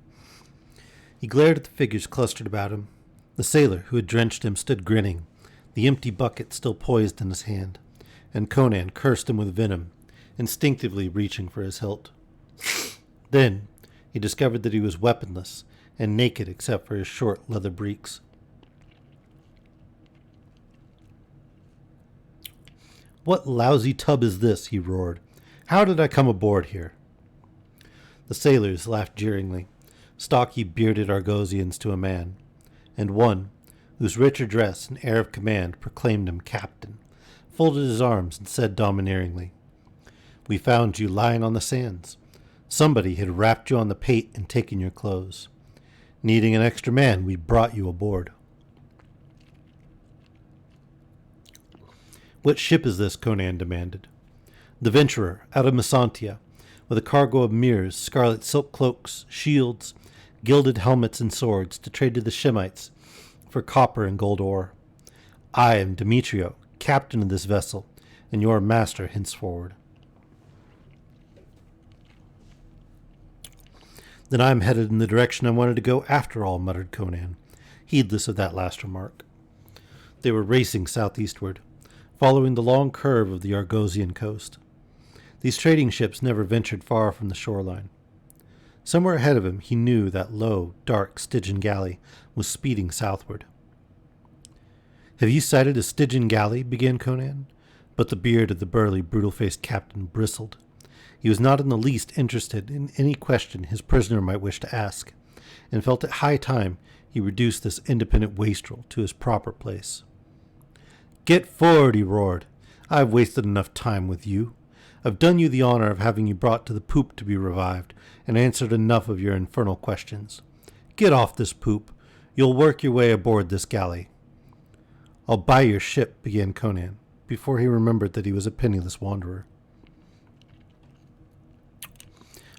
He glared at the figures clustered about him. The sailor who had drenched him stood grinning, the empty bucket still poised in his hand, and Conan cursed him with venom, instinctively reaching for his hilt. Then he discovered that he was weaponless and naked except for his short leather breeks. "What lousy tub is this?" he roared. "How did I come aboard here?" The sailors laughed jeeringly, stocky, bearded Argosians to a man, and one, whose richer dress and air of command proclaimed him captain, folded his arms and said domineeringly, "We found you lying on the sands. Somebody had wrapped you on the pate and taken your clothes. Needing an extra man, we brought you aboard." "What ship is this?" Conan demanded. "The Venturer, out of Messantia, with a cargo of mirrors, scarlet silk cloaks, shields, gilded helmets and swords to trade to the Shemites for copper and gold ore. I am Demetrio, captain of this vessel, and your master henceforward." "Then I am headed in the direction I wanted to go after all," muttered Conan, heedless of that last remark. They were racing southeastward, following the long curve of the Argosian coast. These trading ships never ventured far from the shoreline. Somewhere ahead of him he knew that low, dark Stygian galley was speeding southward. "Have you sighted a Stygian galley?" began Conan, but the beard of the burly, brutal-faced captain bristled. He was not in the least interested in any question his prisoner might wish to ask, and felt it high time he reduced this independent wastrel to his proper place. "Get forward," he roared. "I've wasted enough time with you. I've done you the honor of having you brought to the poop to be revived, and answered enough of your infernal questions. Get off this poop. You'll work your way aboard this galley." "I'll buy your ship," began Conan, before he remembered that he was a penniless wanderer.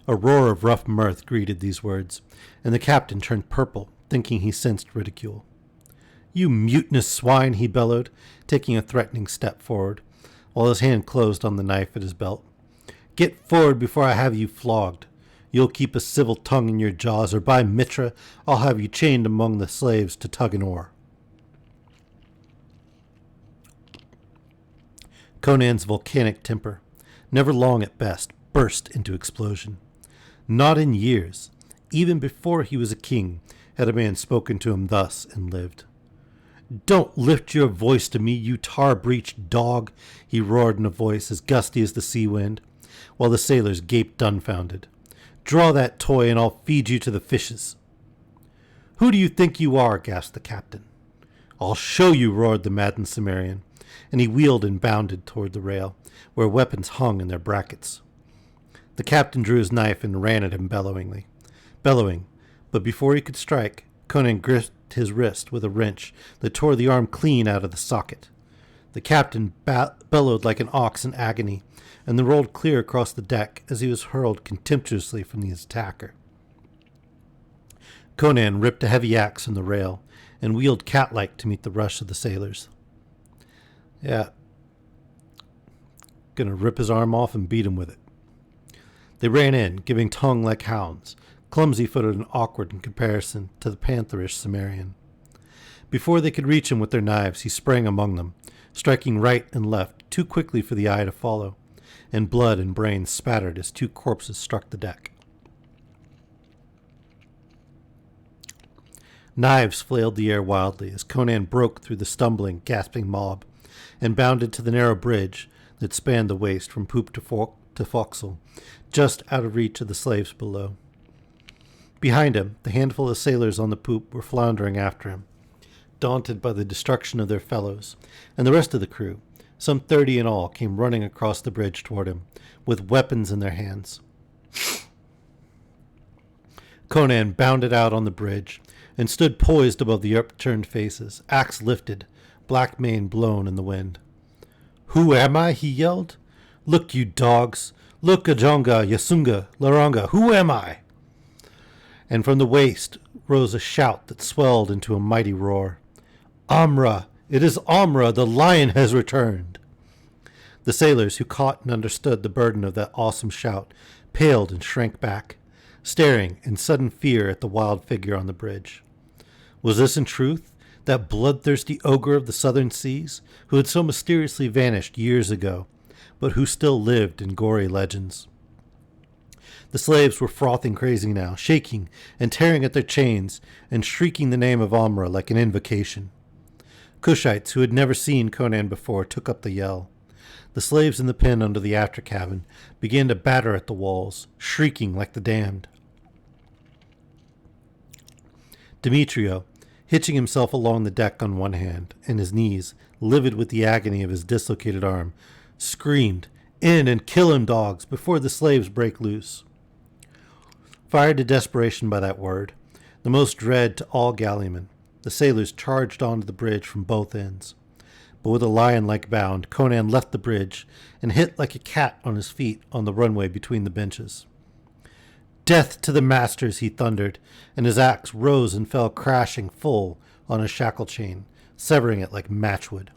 A roar of rough mirth greeted these words, and the captain turned purple, thinking he sensed ridicule. "You mutinous swine," he bellowed, taking a threatening step forward, while his hand closed on the knife at his belt. "Get forward before I have you flogged. You'll keep a civil tongue in your jaws, or by Mitra, I'll have you chained among the slaves to tug an oar." Conan's volcanic temper, never long at best, burst into explosion. Not in years, even before he was a king, had a man spoken to him thus and lived. "Don't lift your voice to me, you tar-breeched dog," he roared in a voice as gusty as the sea wind, while the sailors gaped dumbfounded. "Draw that toy and I'll feed you to the fishes." "Who do you think you are?" gasped the captain. "I'll show you," roared the maddened Cimmerian, and he wheeled and bounded toward the rail, where weapons hung in their brackets. The captain drew his knife and ran at him bellowing, but before he could strike, Conan gripped his wrist with a wrench that tore the arm clean out of the socket. The captain bellowed like an ox in agony, and then rolled clear across the deck as he was hurled contemptuously from his attacker. Conan ripped a heavy axe from the rail and wheeled cat-like to meet the rush of the sailors. "Yeah, gonna rip his arm off and beat him with it." They ran in, giving tongue like hounds, clumsy-footed and awkward in comparison to the pantherish Cimmerian. Before they could reach him with their knives, he sprang among them, striking right and left too quickly for the eye to follow, and blood and brains spattered as two corpses struck the deck. Knives flailed the air wildly as Conan broke through the stumbling, gasping mob and bounded to the narrow bridge that spanned the waist from poop to forecastle, just out of reach of the slaves below. Behind him, the handful of sailors on the poop were floundering after him, daunted by the destruction of their fellows, and the rest of the crew, some 30 in all, came running across the bridge toward him, with weapons in their hands. Conan bounded out on the bridge and stood poised above the upturned faces, axe lifted, black mane blown in the wind. "Who am I?" he yelled. "Look, you dogs! Look, Ajonga, Yasunga, Laranga, who am I?" And from the waist rose a shout that swelled into a mighty roar. "Amra! It is Amra! The lion has returned!" The sailors who caught and understood the burden of that awesome shout paled and shrank back, staring in sudden fear at the wild figure on the bridge. Was this in truth that bloodthirsty ogre of the southern seas, who had so mysteriously vanished years ago, but who still lived in gory legends? The slaves were frothing crazy now, shaking and tearing at their chains and shrieking the name of Amra like an invocation. Cushites, who had never seen Conan before, took up the yell. The slaves in the pen under the after cabin began to batter at the walls, shrieking like the damned. Demetrio, hitching himself along the deck on one hand, and his knees, livid with the agony of his dislocated arm, screamed, "In and kill him, dogs, before the slaves break loose." Fired to desperation by that word, the most dread to all galleymen, the sailors charged onto the bridge from both ends. But with a lion-like bound, Conan left the bridge and hit like a cat on his feet on the runway between the benches. "Death to the masters," he thundered, and his axe rose and fell crashing full on a shackle chain, severing it like matchwood.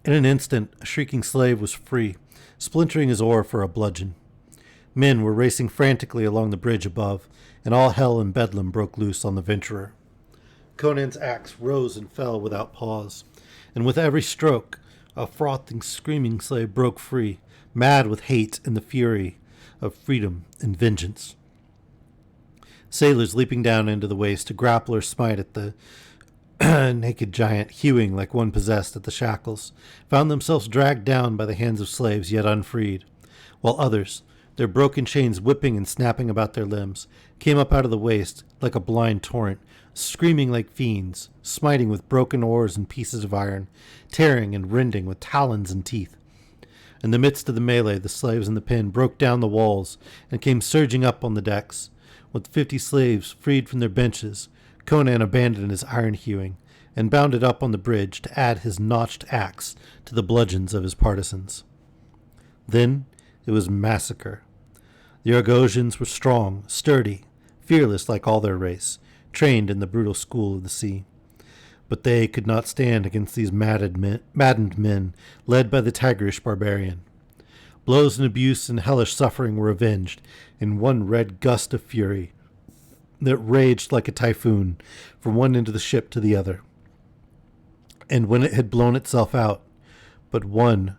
In an instant, a shrieking slave was free, splintering his oar for a bludgeon. Men were racing frantically along the bridge above, and all hell and bedlam broke loose on the venturer. Conan's axe rose and fell without pause, and with every stroke, a frothing, screaming slave broke free, mad with hate and the fury of freedom and vengeance. Sailors leaping down into the waist to grapple or smite at the naked giant, hewing like one possessed at the shackles, found themselves dragged down by the hands of slaves yet unfreed, while others, their broken chains whipping and snapping about their limbs, came up out of the waist like a blind torrent, screaming like fiends, smiting with broken oars and pieces of iron, tearing and rending with talons and teeth. In the midst of the melee, the slaves in the pen broke down the walls and came surging up on the decks. With 50 slaves freed from their benches, Conan abandoned his iron hewing and bounded up on the bridge to add his notched axe to the bludgeons of his partisans. Then it was massacre. The Argosians were strong, sturdy, fearless like all their race, trained in the brutal school of the sea. But they could not stand against these maddened men led by the Tigrish barbarian. Blows and abuse and hellish suffering were avenged in one red gust of fury that raged like a typhoon from one end of the ship to the other. And when it had blown itself out, but one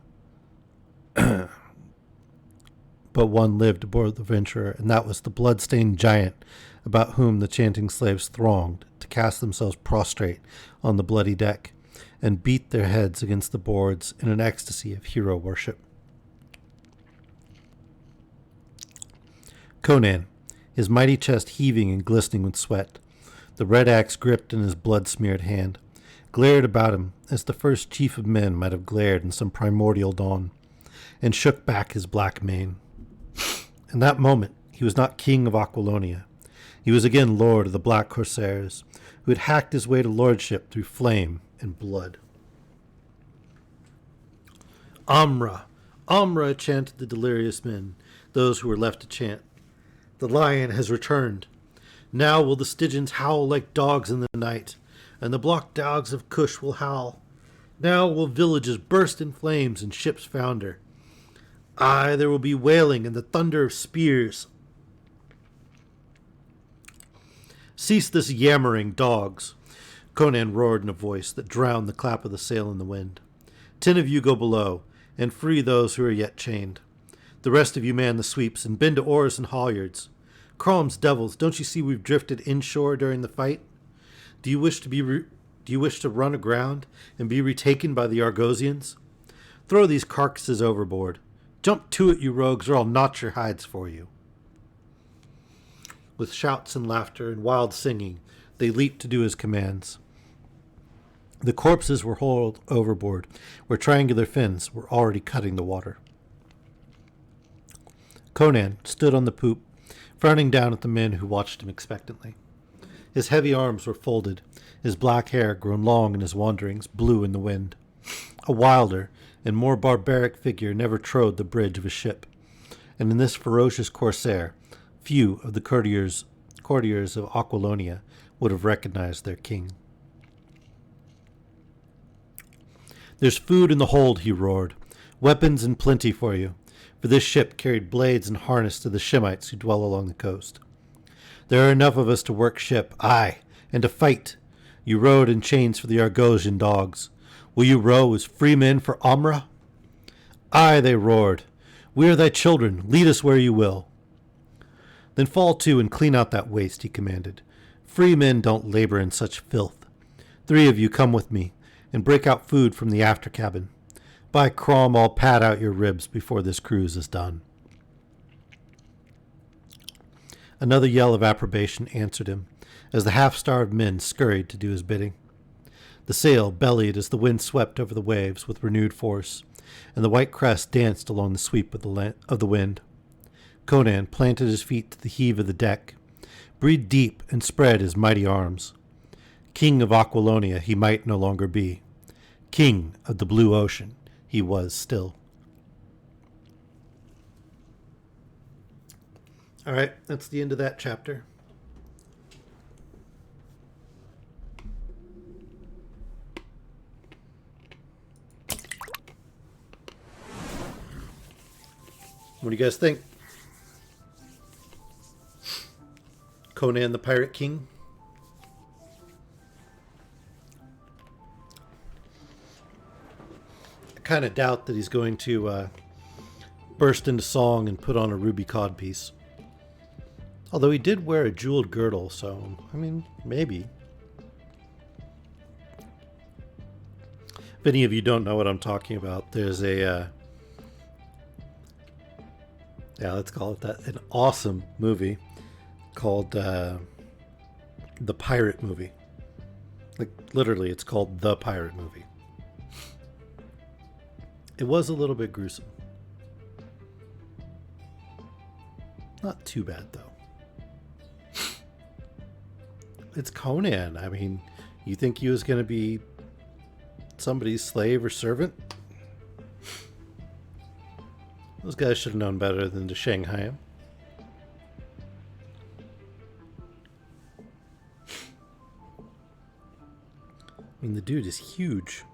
lived aboard the venturer, and that was the blood-stained giant about whom the chanting slaves thronged to cast themselves prostrate on the bloody deck and beat their heads against the boards in an ecstasy of hero worship. Conan, his mighty chest heaving and glistening with sweat, the red axe gripped in his blood-smeared hand, glared about him as the first chief of men might have glared in some primordial dawn, and shook back his black mane. In that moment, he was not king of Aquilonia. He was again lord of the black corsairs, who had hacked his way to lordship through flame and blood. "Amra! Amra!" chanted the delirious men, those who were left to chant. "The lion has returned. Now will the Stygians howl like dogs in the night, and the block dogs of Cush will howl. Now will villages burst in flames and ships founder. Aye, there will be wailing and the thunder of spears. Cease this yammering, dogs!" Conan roared in a voice that drowned the clap of the sail in the wind. 10 of you go below, and free those who are yet chained. The rest of you man the sweeps, and bend to oars and halyards. Crom's devils, don't you see we've drifted inshore during the fight? Do you wish to run aground and be retaken by the Argosians? Throw these carcasses overboard. Jump to it, you rogues, or I'll notch your hides for you. With shouts and laughter and wild singing, they leaped to do his commands. The corpses were hauled overboard, where triangular fins were already cutting the water. Conan stood on the poop, frowning down at the men who watched him expectantly. His heavy arms were folded, his black hair, grown long in his wanderings, blew in the wind. A wilder and more barbaric figure never trod the bridge of a ship, and in this ferocious corsair, few of the courtiers of Aquilonia would have recognized their king. "There's food in the hold," he roared. "Weapons in plenty for you," for this ship carried blades and harness to the Shemites who dwell along the coast. "There are enough of us to work ship, aye, and to fight. You rowed in chains for the Argosian dogs. Will you row as free men for Amra?" "Aye," they roared. "We are thy children. Lead us where you will." "Then fall to and clean out that waste," he commanded. "Free men don't labor in such filth. 3 of you come with me, and break out food from the after cabin. By Crom, I'll pad out your ribs before this cruise is done." Another yell of approbation answered him, as the half-starved men scurried to do his bidding. The sail bellied as the wind swept over the waves with renewed force, and the white crest danced along the sweep of the wind. Conan planted his feet to the heave of the deck, breathed deep, and spread his mighty arms. King of Aquilonia he might no longer be. King of the blue ocean he was still. All right, that's the end of that chapter. What do you guys think? Conan the Pirate King? I kind of doubt that he's going to burst into song and put on a ruby codpiece. Although he did wear a jeweled girdle, so, I mean, maybe. If any of you don't know what I'm talking about, there's a, let's call it that, an awesome movie called The Pirate Movie. Like, literally, it's called The Pirate Movie. It was a little bit gruesome. Not too bad, though. It's Conan. I mean, you think he was going to be somebody's slave or servant? Those guys should have known better than to Shanghai him. I mean, the dude is huge.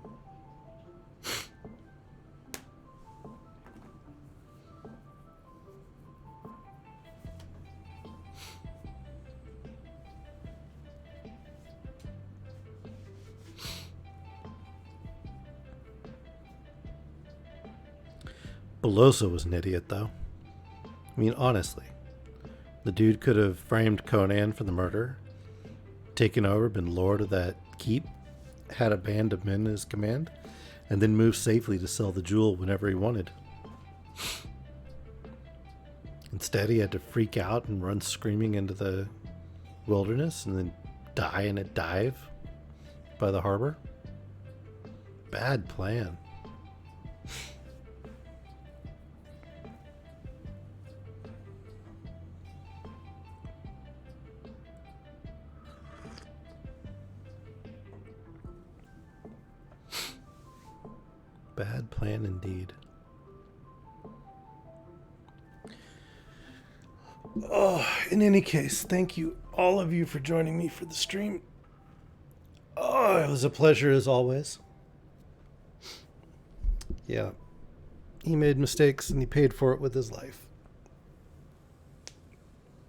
Belosa was an idiot, though. I mean, honestly. The dude could have framed Conan for the murder, taken over, been lord of that keep, had a band of men at his command, and then moved safely to sell the jewel whenever he wanted. Instead, he had to freak out and run screaming into the wilderness and then die in a dive by the harbor. Bad plan. Bad plan indeed. Oh, in any case, thank you, all of you, for joining me for the stream. Oh, it was a pleasure as always. Yeah, he made mistakes and he paid for it with his life.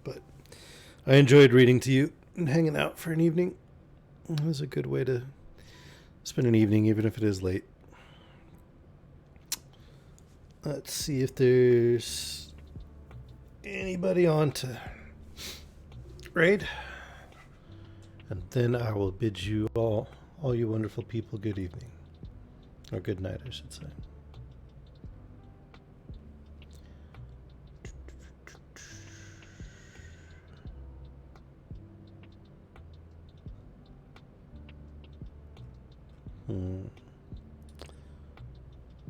But I enjoyed reading to you and hanging out for an evening. It was a good way to spend an evening, even if it is late. Let's see if there's anybody on to raid. And then I will bid you all you wonderful people, good evening. Or good night, I should say.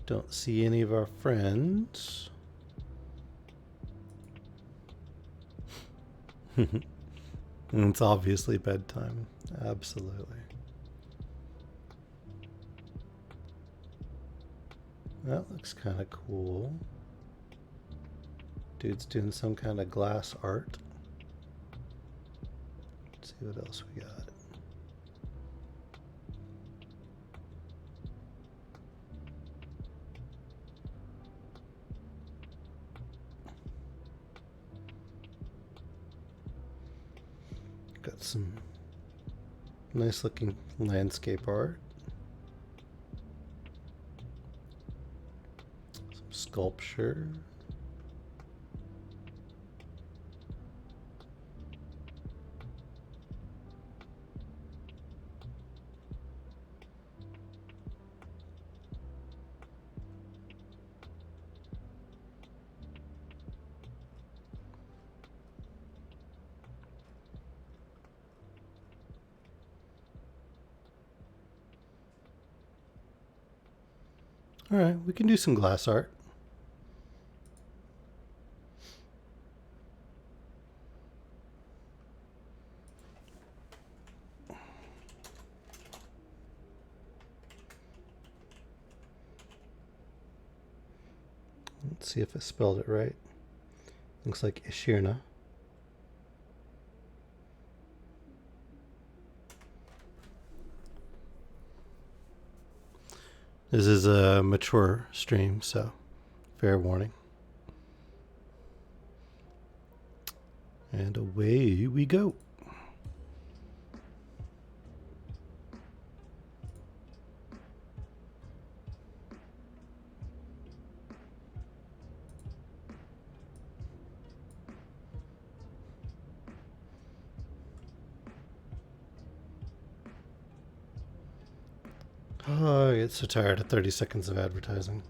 Don't see any of our friends. It's obviously bedtime. Absolutely. That looks kind of cool. Dude's doing some kind of glass art. Let's see what else we got. Got some nice looking landscape art. Some sculpture. All right, we can do some glass art. Let's see if I spelled it right. Looks like Ishirna. This is a mature stream, so fair warning. And away we go. Oh, I get so tired of 30 seconds of advertising.